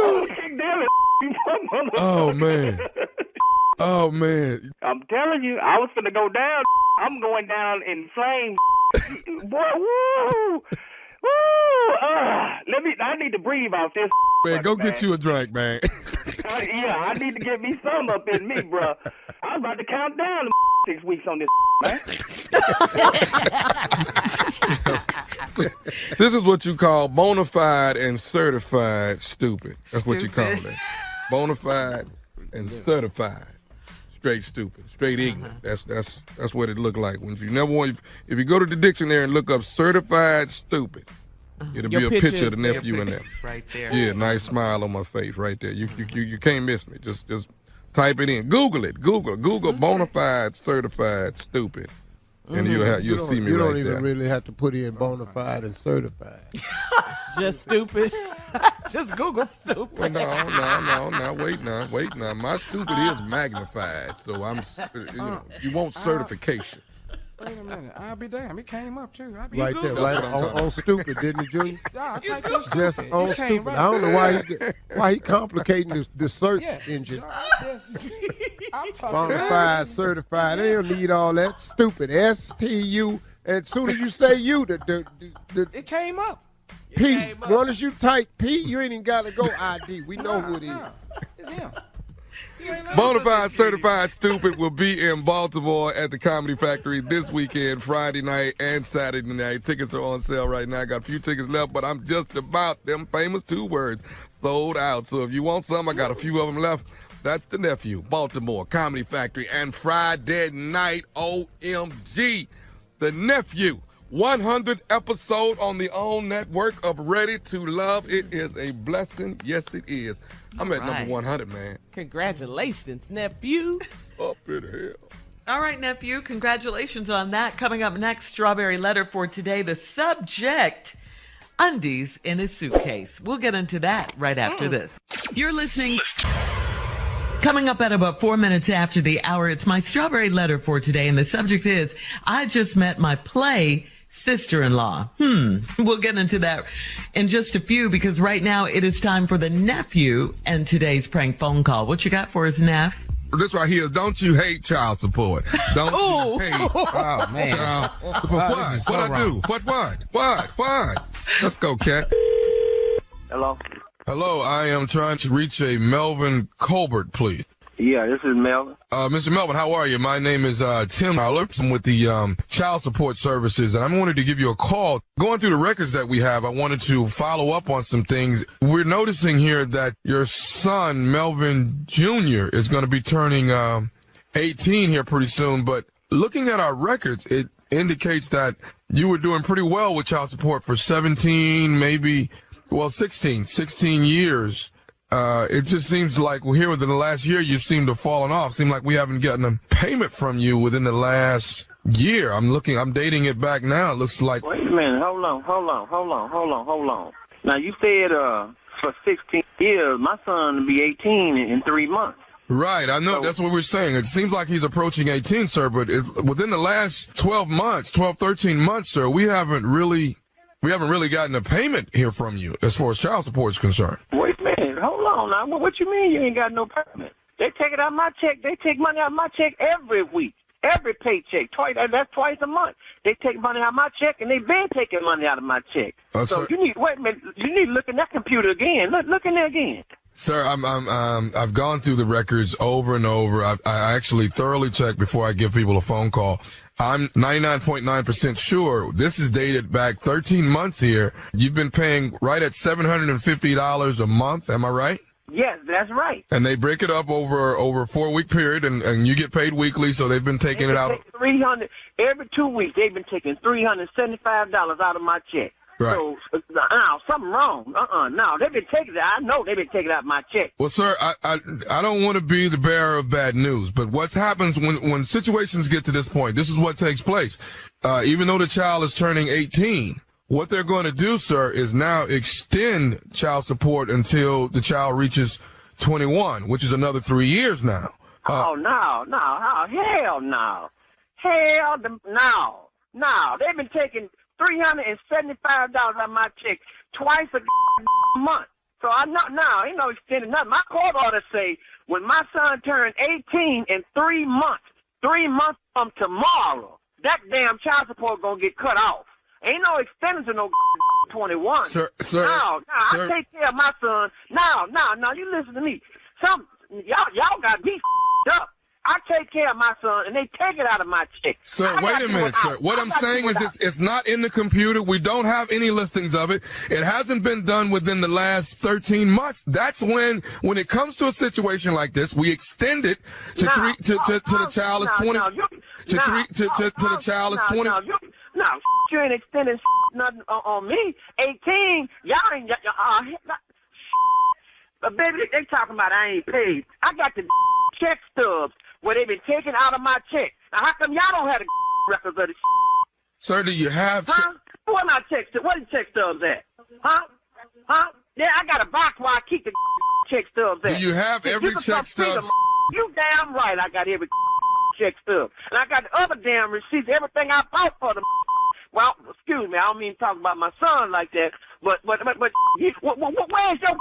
I'm kick Devin, you Oh, man. Oh, man. I'm telling you, I was finna go down. I'm going down in flames. Boy, woo! Woo! I need to breathe off this. Man, go get you a drink, man. I need to get me some up in me, bro. I was about to count down 6 weeks on this. man. This is what you call bona fide and certified stupid. That's what you call it. Bona fide and certified. Straight stupid, straight ignorant. That's what it looked like. When you never want, if you go to the dictionary and look up certified stupid, it'll be a picture of the nephew in there. Right there. Yeah, nice smile on my face right there. You can't miss me. Just type it in. Google it. Google bona fide certified stupid. And you'll see me right there. You don't even really have to put in bona fide and certified. Just stupid. Just Google stupid. Well, no. Wait now. My stupid is magnified, so I'm. You want certification. Wait a minute. I'll be damned. It came up, too. Right there, right on stupid, didn't it, Junior? Yeah, I'll take this Just stupid. on stupid. I don't know why he complicating the search engine. I'm talking Bona fide, certified. They don't need all that. Stupid. STU. And as soon as you say you, it came up. P. Once as you type P, you ain't even got to go ID. We know who it is. It's him. Bonafide Certified Stupid will be in Baltimore at the Comedy Factory this weekend, Friday night and Saturday night. Tickets are on sale right now. I got a few tickets left, but I'm just about them famous 2 words, sold out. So if you want some, I got a few of them left. That's the Nephew, Baltimore Comedy Factory, and Friday night, OMG, the Nephew. 100th episode on the OWN network of Ready to Love. It is a blessing. Yes, it is. I'm at number 100, man. Congratulations, Nephew. Up in hell. All right, Nephew, congratulations on that. Coming up next, Strawberry Letter for today. The subject, undies in his suitcase. We'll get into that right after this. You're listening. Coming up at about 4 minutes after the hour, it's my Strawberry Letter for today, and the subject is, I just met my play sister-in-law. We'll get into that in just a few, because right now it is time for the Nephew and today's prank phone call. What you got for us, Neff? This right here, don't you hate child support? Don't you hate? Oh, man. What? So What I do? What? Let's go, Cat. Hello? Hello, I am trying to reach a Melvin Colbert, please. Yeah, this is Melvin. Mr. Melvin, how are you? My name is Tim Howler. I'm with the Child Support Services, and I wanted to give you a call. Going through the records that we have, I wanted to follow up on some things. We're noticing here that your son, Melvin Jr., is going to be turning 18 here pretty soon, but looking at our records, it indicates that you were doing pretty well with child support for 16 years. It just seems like here within the last year, you seem to have fallen off. Seem like we haven't gotten a payment from you within the last year. I'm dating it back now. It looks like. Wait a minute. Hold on. Now, you said for 16 years, my son will be 18 in 3 months. Right. I know. That's what we're saying. It seems like he's approaching 18, sir, but within the last 13 months, sir, we haven't really gotten a payment here from you as far as child support is concerned. Wait a minute. Hold on now. What you mean you ain't got no payment? They take it out of my check. They take money out of my check every week. Every paycheck. That's twice a month. They take money out of my check, and they've been taking money out of my check. So you need to look in that computer again. Look in there again. Sir, I've gone through the records over and over. I actually thoroughly checked before I give people a phone call. I'm 99.9% sure this is dated back 13 months here. You've been paying right at $750 a month. Am I right? Yes, that's right. And they break it up over a 4-week period, and you get paid weekly. So they've been taking it out. $300 every 2 weeks. They've been taking $375 out of my check. Right. So now something wrong. No, they've been taking it. I know they've been taking out my check. Well, sir, I don't want to be the bearer of bad news, but what happens when situations get to this point? This is what takes place. Even though the child is turning 18, what they're going to do, sir, is now extend child support until the child reaches 21, which is another 3 years now. Hell no. They've been taking $375 out of my check twice a month. So I know now, ain't no extending nothing. My court order say when my son turned 18 in 3 months from tomorrow, that damn child support gonna get cut off. Ain't no extending to no 21. Sir, I take care of my son. Now, you listen to me. Y'all got me up. I take care of my son, and they take it out of my check. Sir, wait a minute, sir. What I'm saying is it's not in the computer. We don't have any listings of it. It hasn't been done within the last 13 months. That's when it comes to a situation like this, we extend it to the child is 20. To the child is 20. You ain't extending nothing on me. 18, y'all ain't. But baby, they talking about I ain't paid. I got the check stubs where they been taken out of my check. Now, how come y'all don't have the records of the Sir, do you have... Where my check stubs? Where the check stubs at? Huh? Yeah, I got a box where I keep the check stubs at. Do you have every check stub? You damn right I got every check stub. And I got the other damn receipts, everything I bought for them. Well, excuse me, I don't mean to talk about my son like that, but where's your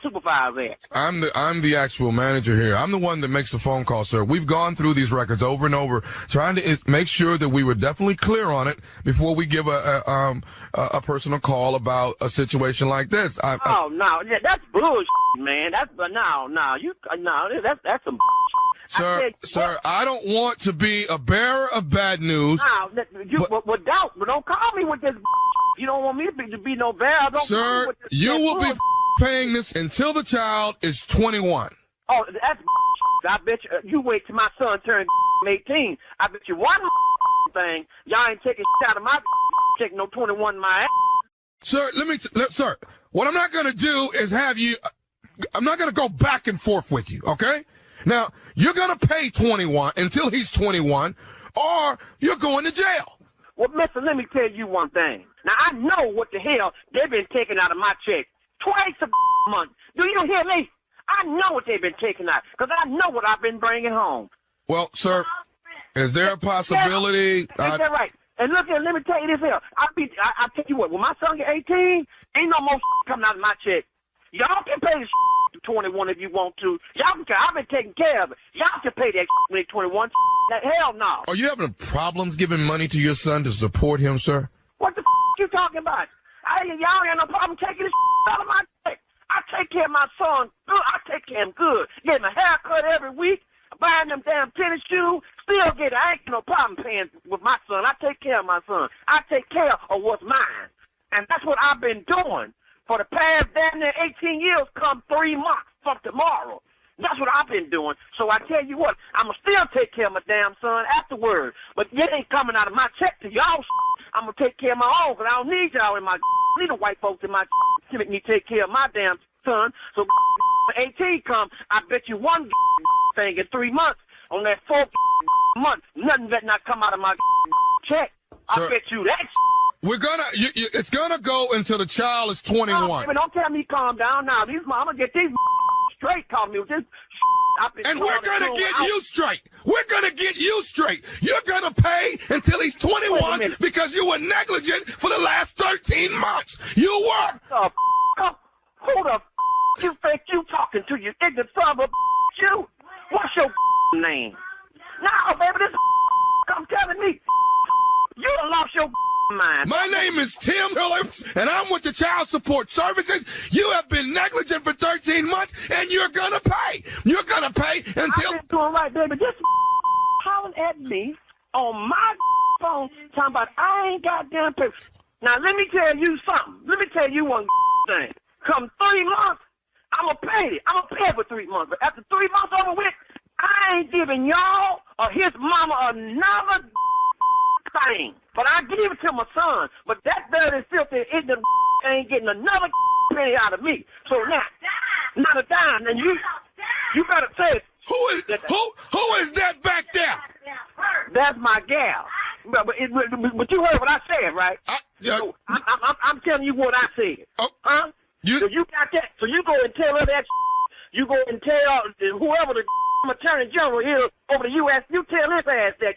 supervisor at? I'm the actual manager here. I'm the one that makes the phone call, sir. We've gone through these records over and over, trying to make sure that we were definitely clear on it before we give a personal call about a situation like this. No, that's bullshit, man. That's some. Sir, I don't want to be a bearer of bad news. But don't call me with this. You don't want me to be no bearer. Sir, you will be paying this until the child is 21. Oh, that's I bet you wait till my son turns 18. I bet you one thing, y'all ain't taking out of my check no 21 my ass. Sir, sir, what I'm not going to do is I'm not going to go back and forth with you, okay? Now, you're going to pay 21 until he's 21, or you're going to jail. Well, mister, let me tell you one thing. Now, I know what the hell they've been taking out of my check twice a month. Do you hear me? I know what they've been taking out, because I know what I've been bringing home. Well, sir, is there a possibility? Is that right? And look here, let me tell you this here. I tell you what, when my son get 18, ain't no more coming out of my check. Y'all can pay the to 21 if you want to. I've been taking care of it. Y'all can pay that when they're 21. Hell no. Are you having problems giving money to your son to support him, sir? What the you talking about? Y'all ain't no problem taking the out of my check. I take care of my son good. I take care of him good. Get him a haircut every week. Buying them damn tennis shoes. Still get it. I ain't no problem paying with my son. I take care of my son. I take care of what's mine. And that's what I've been doing. For the past damn near 18 years, come 3 months from tomorrow. That's what I've been doing. So I tell you what, I'm going to still take care of my damn son afterwards. But it ain't coming out of my check to y'all. I'm going to take care of my own, because I don't need y'all in my need the white folks in my to make me take care of my damn son. So when 18 come, I bet you one thing in 3 months. On that 4th month, nothing better not come out of my check. I bet you that. We're it's gonna go until the child is 21. Don't tell me calm down now. These mama get these straight. Call me with this. And we're gonna get you straight. We're gonna get you straight. You're gonna pay until he's 21 because you were negligent for the last 13 months. You were. Who the you think you talking to? You ignorant son of a you? What's your name? Now, baby, this come telling me you done lost your mind. My name is Tim Phillips, and I'm with the Child Support Services. You have been negligent for 13 months, and you're gonna pay. You're gonna pay until... I've been doing right, baby. Just hollering at me on my phone, talking about I ain't got damn paper. Now, let me tell you something. Let me tell you one thing. Come 3 months, I'm gonna pay it. I'm gonna pay it for 3 months. But after 3 months over with, I ain't giving y'all or his mama another thing. But I give it to my son. But that dirty, filthy, ignorant ain't getting another penny out of me. So now, not a dime. And you better say it. Who is that back there? That's my gal. But you heard what I said, right? I'm telling you what I said. Huh? So you got that. So you go and tell her that. You go and tell whoever the attorney general is over the U.S., you tell his ass that.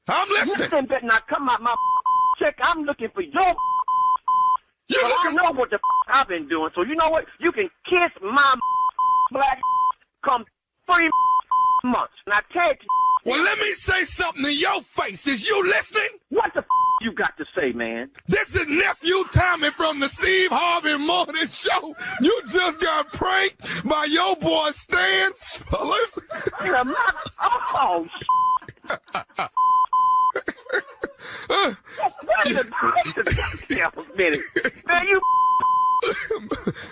I'm listening. Nothing better not come out my check. I'm looking for your. I know what the I've been doing. So you know what? You can kiss my black come 3 months. And I tell you. Well, let me say something to your face. Is you listening? What the you got to say, man? This is Nephew Tommy from the Steve Harvey Morning Show. You just got pranked by your boy Stan. Oh, man, you.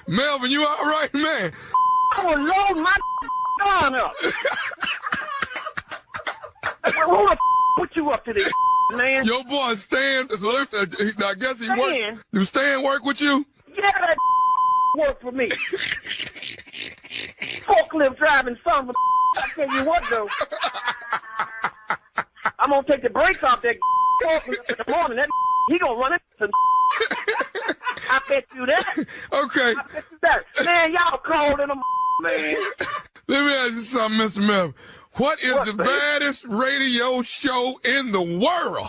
Melvin, you all right, man? I will load my gun up. Who the put you up to this, man? Your boy Stan, I guess he work. Do Stan work with you? Yeah, that work for me. Forklift driving son of a I tell you what, though. I'm going to take the brakes off that forklift in the morning. That he going to run it. I bet you that. Okay. I bet you that. Man, y'all cold in the man. Let me ask you something, Mr. Melvin. What is the baddest radio show in the world?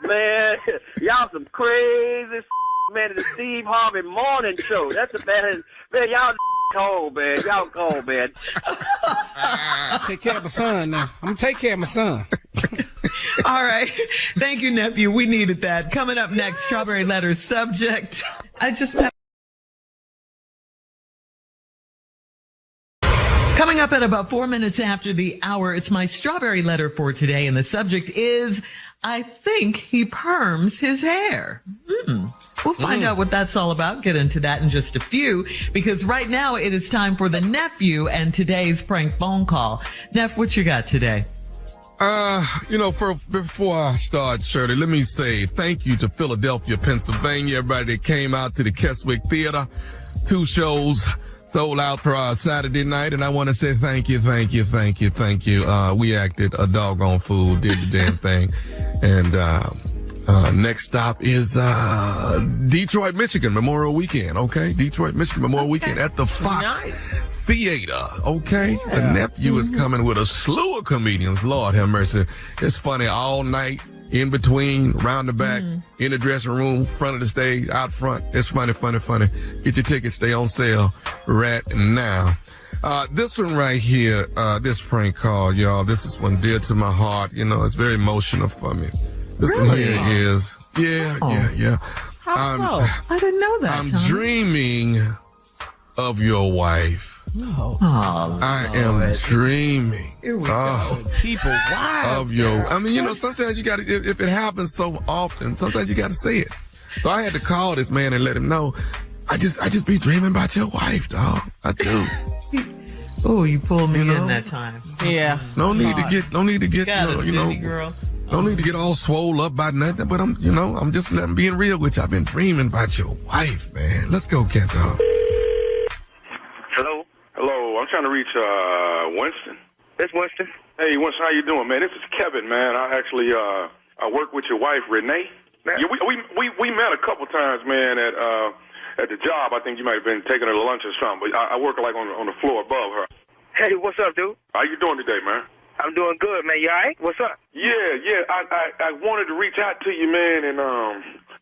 Man, y'all some crazy man. The Steve Harvey Morning Show. That's the baddest. Man, y'all cold, man. Y'all cold, man. Take care of my son now. I'm going to take care of my son. All right. Thank you, Nephew. We needed that. Coming up next, Strawberry Letter subject. Coming up at about 4 minutes after the hour, it's my Strawberry Letter for today, and the subject is, I think he perms his hair. We'll find out what that's all about. Get into that in just a few, because right now it is time for the Nephew and today's prank phone call. Neff, what you got today? Before I start, Shirley, let me say thank you to Philadelphia, Pennsylvania, everybody that came out to the Keswick Theater. 2 shows sold out for our Saturday night, and I want to say thank you. We acted a doggone fool, did the damn thing. And next stop is Detroit, Michigan, Memorial Weekend, okay? Detroit, Michigan, Memorial Weekend at the Fox Theater, okay? Yeah. The Nephew is coming with a slew of comedians. Lord have mercy. It's funny all night, in between, round the back, in the dressing room, front of the stage, out front. It's funny. Get your tickets. Stay on sale right now. This one right here, this prank call, y'all, this is one dear to my heart. You know, it's very emotional for me. This one here is, yeah. How so? I didn't know that. I'm dreaming of your wife. I am dreaming. Here we go. People, wow. Of your, sometimes you gotta, if it happens so often, sometimes you gotta say it. So I had to call this man and let him know, I just be dreaming about your wife, dog. I do. Oh, you pulled me in that time. Yeah. No need to get, Got it, girl. Don't need to get all swole up by nothing, but I'm just being real with you. I've been dreaming about your wife, man. Let's go, cat dog. Hello, I'm trying to reach Winston. It's Winston. Hey, Winston, how you doing, man? This is Kevin, man. I actually I work with your wife, Renee. Yeah, we met a couple times, man, at the job. I think you might have been taking her to lunch or something. But I work like on the floor above her. Hey, what's up, dude? How you doing today, man? I'm doing good, man. You all right? What's up? Yeah. I wanted to reach out to you, man, and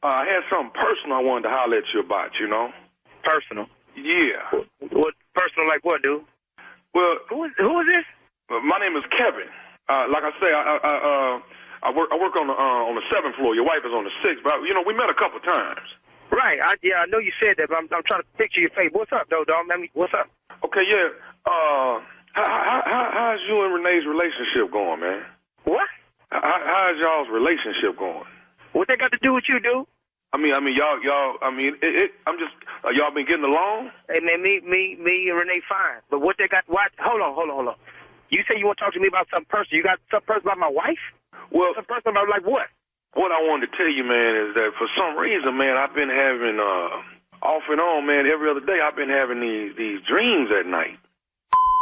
I had something personal I wanted to holler at you about. Personal? Yeah. What personal? Like what, dude? Well, who is this? My name is Kevin. Like I say, I work on the 7th floor. Your wife is on the 6th, but we met a couple times. Right. I know you said that, but I'm trying to picture your face. What's up, though, dog? What's up? Okay, yeah. How's you and Renee's relationship going, man? What? How's y'all's relationship going? What they got to do with you, dude? Y'all. I'm just. Y'all been getting along? Hey, man, me and Renee fine. But what they got? What? Hold on. You say you want to talk to me about something personal. You got something personal about my wife? Well, something personal about like what? What I wanted to tell you, man, is that for some reason, man, I've been having off and on, man. Every other day, I've been having these dreams at night.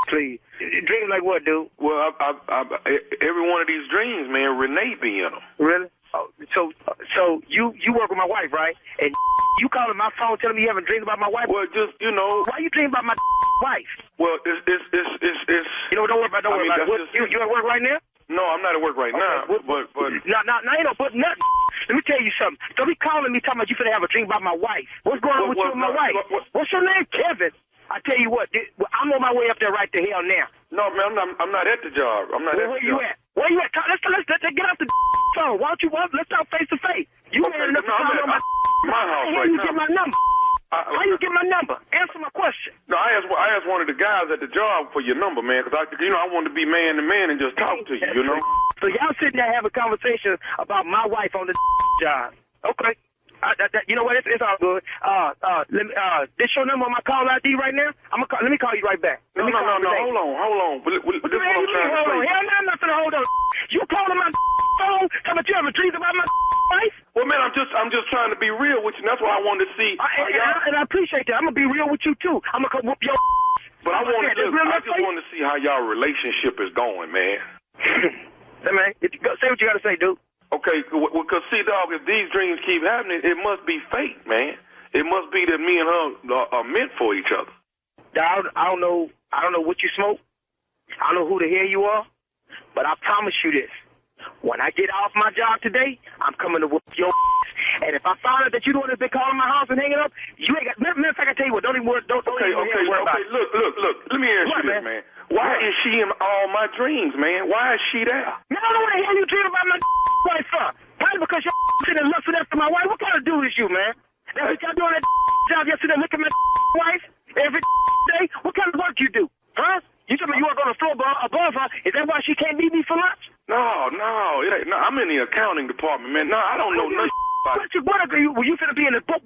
Please, dreams like what, dude? Well, every one of these dreams, man, Renee be in them. Really? Oh, so you work with my wife, right? And you calling my phone telling me you having dreams about my wife? Well, just why you dreaming about my wife? Well, it's don't worry about it. You at work right now? No, I'm not at work right now. But now ain't no but nothing. Let me tell you something. Don't be calling me talking about you finna have a dream about my wife. What's going on with you and my wife? What's your name, Kevin? I tell you what, I'm on my way up there right to hell now. No, man, I'm not at the job. I'm not at the job. Where you at? Where you at? Let's get off the phone. Why don't you let's talk face to face. You man enough to call on my house right now. How you get my number? How you get my number? Answer my question. No, I asked one of the guys at the job for your number, man, because I wanted to be man to man and just talk to you, you know. So y'all sitting there having a conversation about my wife on the job. Okay. You know what? It's all good. This your number on my call ID right now? Let me call you right back. No, hold on. This what the hell you mean, hold on? Hell no, I'm not gonna hold on. You calling my phone? Talking about you have a dream about my wife? Well, man, I'm just trying to be real with you. And that's why I wanted to see. And I appreciate that. I'm gonna be real with you too. I'm gonna come whoop your. But I just wanted to see how y'all relationship is going, man. Hey, man, say what you gotta say, dude. Okay, because see, dog, if these dreams keep happening, it must be fate, man. It must be that me and her are meant for each other. I don't know what you smoke. I don't know who the hell you are, but I promise you this. When I get off my job today, I'm coming to whoop your and if I find out that you the one that's been calling my house and hanging up, you ain't got. Matter of fact, I tell you what, don't even worry about it. Okay. Look. Let me ask you this, man. Why is she in all my dreams, man? Why is she there? Man, I don't know what the hell you dream about my wife for. Probably because you're sitting and lusting after my wife. What kind of dude is you, man? That's what y'all doing that job yesterday, looking at my wife every day? What kind of work you do? Huh? You told me you work on the floor above her. Is that why she can't meet me for lunch? No, it ain't. No, I'm in the accounting department, man. No, I don't know nothing about it. Well, you finna be in the book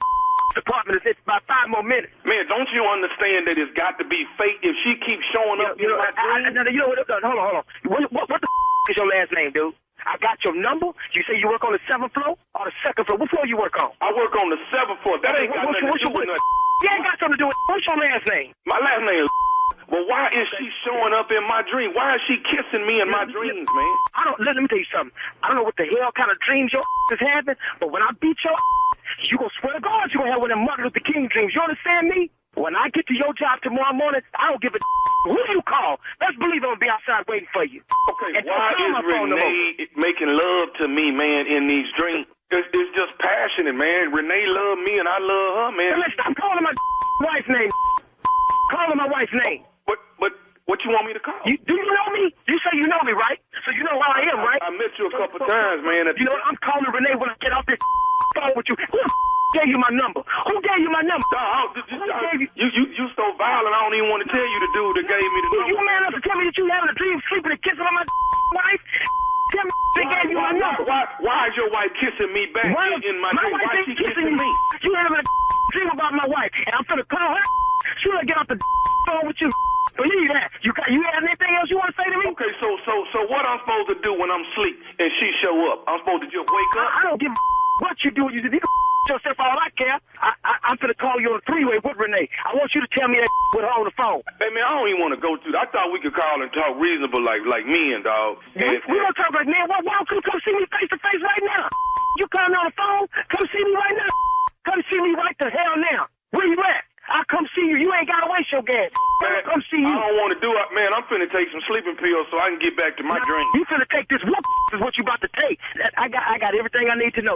department in about 5 more minutes. Man, don't you understand that it's got to be fate if she keeps showing up? You know what? Hold on. What the is your last name, dude? I got your number. You say you work on the 7th floor or the 2nd floor? What floor you work on? I work on the 7th floor. That ain't got nothing to do with nothing. You ain't got something to do with it. What's your last name? My last name is. Well, why is she showing up in my dream? Why is she kissing me in my dreams, man? Let me tell you something. I don't know what the hell kind of dreams your is having, but when I beat your you gonna swear to God you gonna have one of them Martin Luther King dreams. You understand me? When I get to your job tomorrow morning, I don't give a who you call. Let's believe I'm gonna be outside waiting for you. Okay, why is Renee making love to me, man, in these dreams? It's just passionate, man. Renee love me and I love her, man. Let's stop calling my wife's name. Calling my wife's name. But what you want me to call? Do you know me? You say you know me, right? So you know who I am, right? I met you a couple times, man. You know what? I'm calling Renee when I get off this phone with you. Who gave you my number? Who gave you my number? You so violent, I don't even want to tell you the dude that gave me the number. You man enough to tell me that you having a dream, sleeping and kissing on my wife? Tell me they gave you my number. Why is your wife kissing me back in my dream? Why is she kissing me? You having a dream about my wife, and I'm finna call her. She wanna get off the phone with you. Believe that. You have anything else you want to say to me? Okay, so what I'm supposed to do when I'm asleep and she show up? I'm supposed to just wake up? I don't give a what you do. You can yourself all I care. I'm finna call you on a 3-way with Renee. I want you to tell me that with her on the phone. Hey man, I don't even want to go through that. I thought we could call and talk reasonable like men, dog. We don't talk like men. Why don't you come see me face to face right now? You calling on the phone? Come see me right now. Come see me right the hell now. Where you at? I'll come see you. You ain't got to waste your gas. Man, come see you. I don't want to do it, man. I'm finna take some sleeping pills so I can get back to my dream. You finna take this whoop is what you about to take. I got everything I need to know.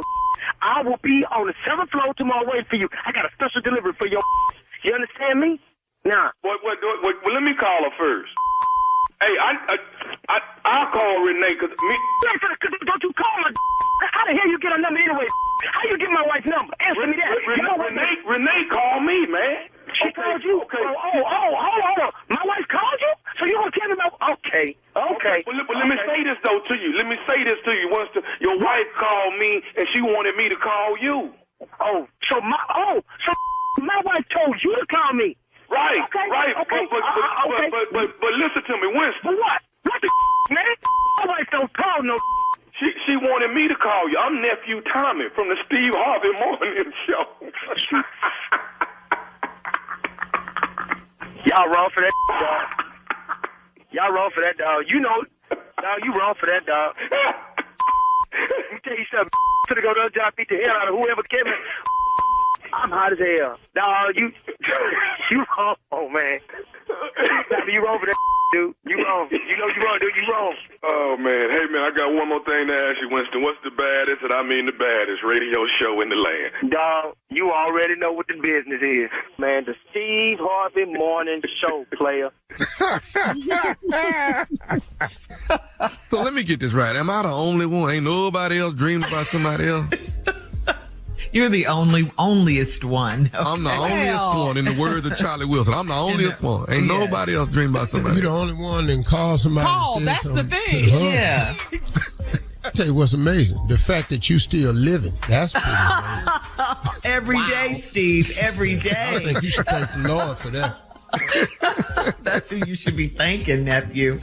I will be on the 7th floor tomorrow waiting for you. I got a special delivery for your. You understand me? Nah. Well, let me call her first. Hey, I'll call Renee because me. Don't you call my. How the hell you get her number anyway? How you get my wife's number? Answer me that. Renee called me, man. She called you? Okay. Hold on. My wife called you? So you gonna tell me about? Okay. Well, let me say this though to you. Once your wife called me and she wanted me to call you. So my wife told you to call me. Right. Okay. Right. Okay. But listen to me, Winston. But what? What the man? My wife don't call no. She wanted me to call you. I'm Nephew Tommy from the Steve Harvey Morning Show. Y'all wrong for that, dog. Y'all wrong for that, dog. You know, dog, you wrong for that, dog. Let me tell you something. Finna go to the job, beat the hell out of whoever came in. I'm hot as hell. Dog, you wrong, man. You wrong for that, dude. You wrong. You know you wrong, dude. You wrong. Oh, man. Hey, man, I got one more thing to ask you, Winston. What's the baddest, and I mean the baddest, radio show in the land? Dog, you already know what the business is. Man, the Steve Harvey Morning Show, player. So let me get this right. Am I the only one? Ain't nobody else dreaming about somebody else? You're the onlyest one. Okay. I'm the onlyest one, in the words of Charlie Wilson. I'm the onlyest one. Ain't nobody else dreaming about somebody. You're the only one that calls somebody. Paul, that's the thing. Yeah. I'll tell you what's amazing. The fact that you still living. That's pretty amazing. Every day, Steve. Every day. I think you should thank the Lord for that. That's who you should be thanking, nephew.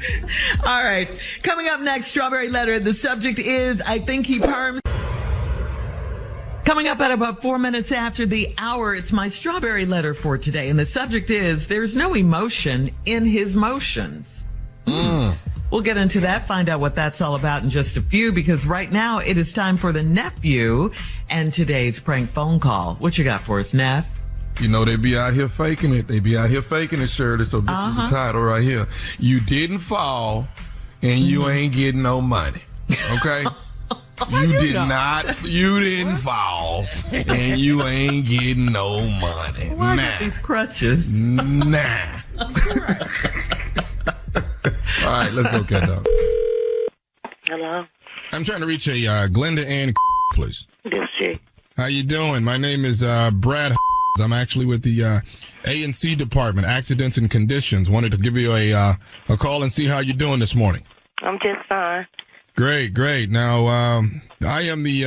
All right. Coming up next, Strawberry Letter. The subject is, I think he perms. Coming up at about 4 minutes after the hour, it's my Strawberry Letter for today. And the subject is, there's no emotion in his motions. We'll get into that, find out what that's all about in just a few, because right now it is time for the Nephew and today's prank phone call. What you got for us, Neff? You know, they be out here faking it. They be out here faking it, Shirley. So this is the title right here. You didn't fall, and you ain't getting no money. Okay? You didn't fall, and you ain't getting no money. Why get these crutches? Nah. All right, let's go, cat dog. Hello? I'm trying to reach a Glenda Ann, please. Yes, sir. How you doing? My name is Brad. I'm actually with the A&C department, accidents and conditions. Wanted to give you a call and see how you're doing this morning. I'm just fine. Great. Now, I am the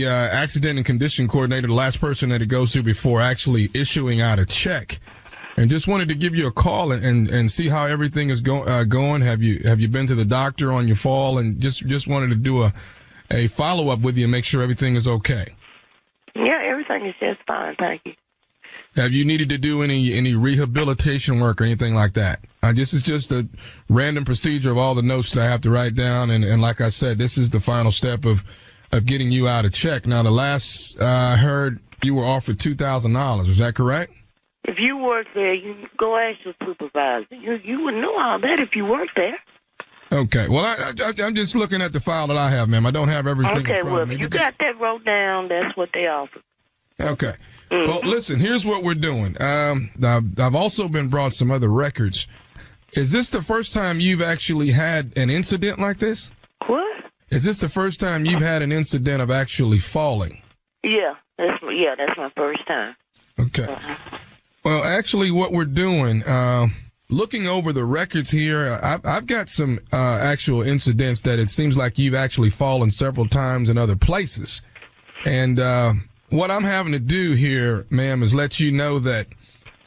accident and condition coordinator, the last person that it goes to before actually issuing out a check. And just wanted to give you a call and see how everything is going. Have you been to the doctor on your fall? And just wanted to do a follow-up with you and make sure everything is okay. Yeah, everything is just fine, thank you. Have you needed to do any rehabilitation work or anything like that? This is just a random procedure of all the notes that I have to write down. And like I said, this is the final step of getting you out a check. Now, the last I heard, you were offered $2,000. Is that correct? If you work there, you go ask your supervisor. You would know all that if you worked there. Okay. Well, I'm just looking at the file that I have, ma'am. I don't have everything in front of me. If you got that wrote down, that's what they offer. Okay. Well, listen, here's what we're doing. I've also been brought some other records. Is this the first time you've actually had an incident like this? What? Is this the first time you've had an incident of actually falling? Yeah, that's my first time. Okay. Well, actually, what we're doing, looking over the records here, I've got some actual incidents that it seems like you've actually fallen several times in other places. And what I'm having to do here, ma'am, is let you know that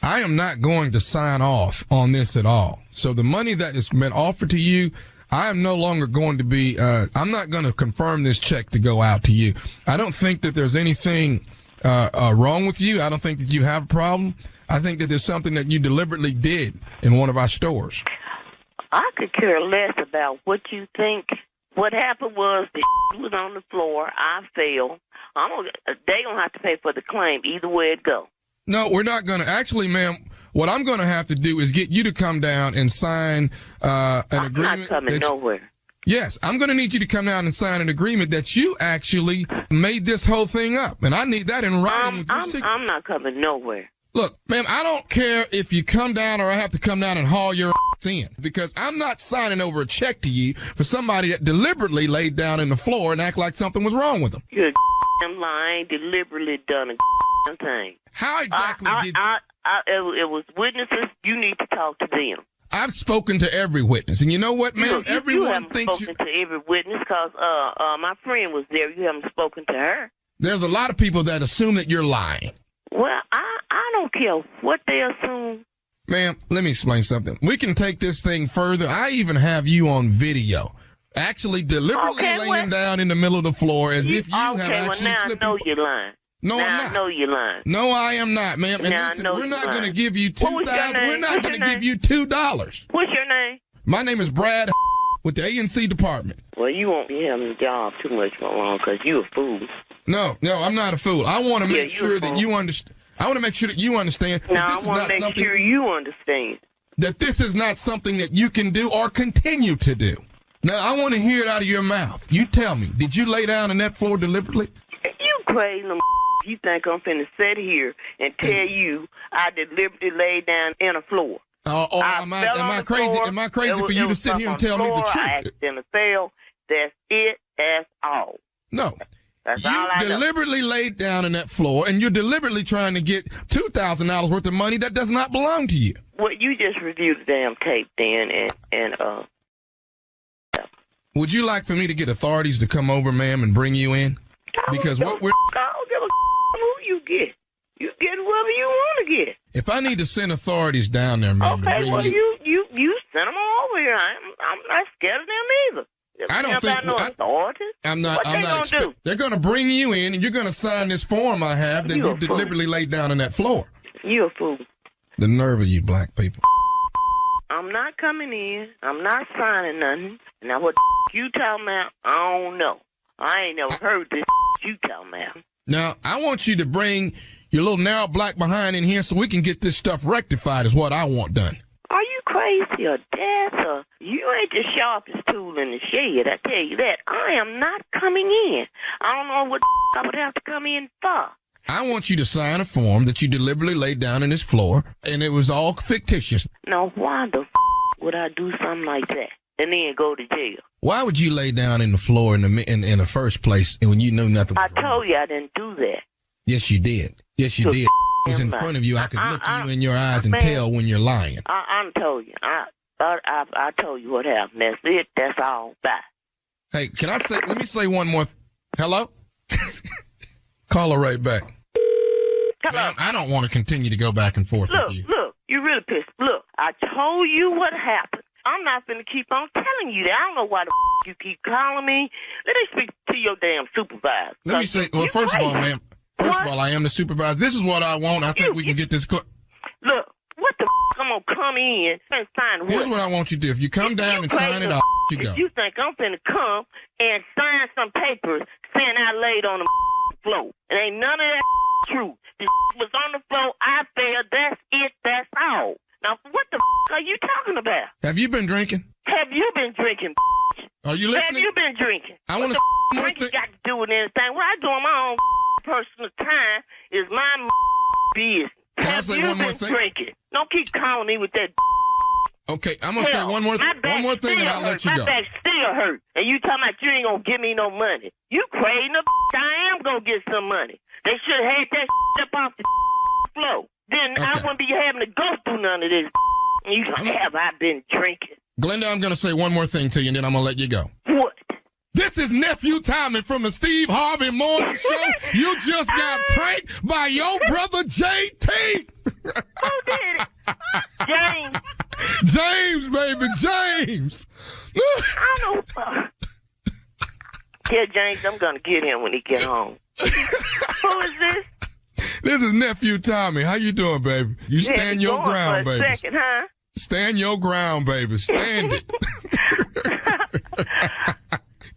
I am not going to sign off on this at all. So the money that has been offered to you, I am no longer going to be, I'm not going to confirm this check to go out to you. I don't think that there's anything wrong with you. I don't think that you have a problem. I think that there's something that you deliberately did in one of our stores. I could care less about what you think. What happened was the was on the floor. I fell. They don't have to pay for the claim either way it go. No, we're not going to. Actually, ma'am, what I'm going to have to do is get you to come down and sign an agreement. I'm not coming nowhere. Yes, I'm going to need you to come down and sign an agreement that you actually made this whole thing up. And I need that in writing with your signature. I'm not coming nowhere. Look, ma'am, I don't care if you come down or I have to come down and haul your ass in, because I'm not signing over a check to you for somebody that deliberately laid down in the floor and act like something was wrong with them. You're lying, deliberately done a thing. How exactly did... it was witnesses. You need to talk to them. I've spoken to every witness, and you know what, ma'am? Everyone thinks you haven't spoken to every witness because my friend was there. You haven't spoken to her. There's a lot of people that assume that you're lying. Well, I don't care what they assume. Ma'am, let me explain something. We can take this thing further. I even have you on video, actually deliberately laying down in the middle of the floor as if you have actually slipped. I know you're lying. No, I'm not. I know you're lying. No, I am not, ma'am. And now, listen, we're not going to give you $2,000. We're not going to give you $2. What's your name? My name is Brad with the A&C department. Well, you won't be having a job too much for long because you're a fool. No, I'm not a fool. I want to make sure that you understand. I want to make sure that you understand. Now, I want to make sure you understand. That this is not something that you can do or continue to do. Now, I want to hear it out of your mouth. You tell me, did you lay down on that floor deliberately? You crazy. You think I'm finna sit here and tell you I deliberately laid down in the floor? Am I crazy? Am I crazy for you to sit here and tell me the truth? I accidentally fell. That's it. That's all. No. That's all I know. You deliberately laid down on that floor, and you're deliberately trying to get $2,000 worth of money that does not belong to you. Well, you just reviewed the damn tape then, and Would you like for me to get authorities to come over, ma'am, and bring you in? Because what we're... I don't give a who you get. You get whoever you want to get. If I need to send authorities down there, ma'am, okay, to bring well, you send them over here. I'm not scared of them either. I don't think authorities. I'm not. What I'm they not. gonna do? They're going to bring you in, and you're going to sign this form I have that you deliberately laid down on that floor. You a fool. The nerve of you, black people. I'm not coming in. I'm not signing nothing. Now what you talking about? I don't know. I ain't never heard this you talking about. Now I want you to bring your little narrow black behind in here so we can get this stuff rectified. Is what I want done. Are you crazy or deaf? Or you ain't the sharpest tool in the shed, I tell you that. I am not coming in. I don't know what I would have to come in for. I want you to sign a form that you deliberately laid down on this floor, and it was all fictitious. Now, why the would I do something like that and then go to jail? Why would you lay down in the floor in the first place when you knew nothing was wrong? I told you I didn't do that. Yes, you did. Yes, you did. It was in front of you. I could look you in your eyes and tell when you're lying. I told you. I told you what happened. That's it. That's all. Bye. Hey, let me say one more. Hello? Call her right back. Hello. I don't want to continue to go back and forth with you. Look, you really pissed. Look, I told you what happened. I'm not going to keep on telling you that. I don't know why the you keep calling me. Let me speak to your damn supervisor. Let me say, well, first of all, ma'am, I am the supervisor. This is what I want. I think we can get this. Look, what the I'm going to come in and sign what? Here's what I want you to do. If you come down and sign it, you go. If you think I'm finna come and sign some papers saying I laid on the floor, it ain't none of that true. The was on the floor, I fell, that's it, that's all. Now, what the are you talking about? Have you been drinking? Have you been drinking? Are you listening? Have you been drinking? I want to drinking got to do with anything. What I do on my own personal time is my business. Can I say one more thing? Drinking? Don't keep calling me with that. Okay, I'm gonna say one more thing, and I'll let you go. My back still hurt, and you talking about you ain't gonna give me no money. You crazy? I am gonna get some money. They should have had that up off the floor. Then I wouldn't be having to go through none of this. You have I been drinking? Glenda, I'm gonna say one more thing to you, and then I'm gonna let you go. What? This is Nephew Timing from the Steve Harvey Morning Show. You just got pranked by your brother JT. Who did it? James. James, baby, James. I don't know. Yeah, James, I'm gonna get him when he get home. Who is this? This is Nephew Tommy. How you doing, baby? You stand your ground, baby. For a second, huh? Stand your ground, baby. Stand it.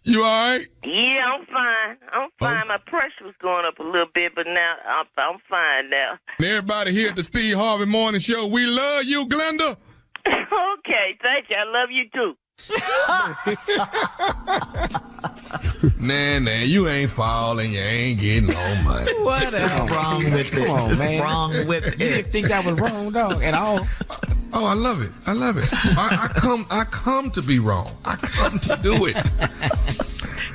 You all right? Yeah, I'm fine. I'm fine. My pressure was going up a little bit, but now I'm fine now. And everybody here at the Steve Harvey Morning Show, we love you, Glenda. Okay, thank you. I love you too. Nah, you ain't falling, you ain't getting no money. What is wrong with it? Come on, man. What's wrong with it? You didn't think that was wrong, dog, at all? Oh, I love it. I love it. I come to be wrong. I come to do it.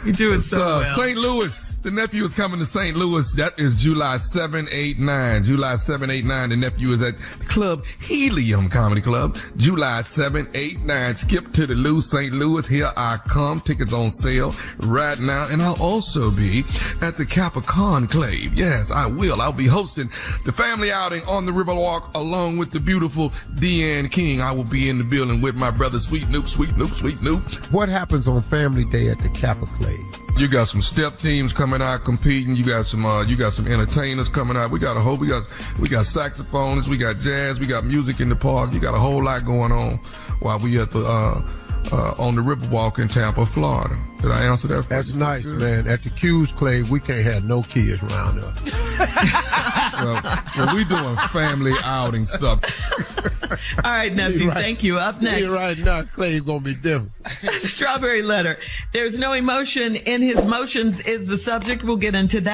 You do it so well. St. Louis. The Nephew is coming to St. Louis. That is July 7, 8, 9. July 7, 8, 9. The Nephew is at Club Helium Comedy Club. July 7, 8, 9. Skip to the Lou, St. Louis. Here I come. Tickets on sale right now. And I'll also be at the Kappa Conclave. Yes, I will. I'll be hosting the family outing on the Riverwalk along with the beautiful Deanne King. I will be in the building with my brother Sweet Noop, Sweet Noop, Sweet Noop. What happens on Family Day at the Kappa Clave? You got some step teams coming out competing. You got some entertainers coming out. We got saxophonists. We got jazz. We got music in the park. You got a whole lot going on while we at the on the Riverwalk in Tampa, Florida. Did I answer that? That's nice, man. At the Q's, Clay, we can't have no kids around us. well, we doing family outing stuff. All right, nephew. Right. Thank you. Up next. Right now, Clay's gonna be different. Strawberry letter. There's no emotion in his motions is the subject. We'll get into that.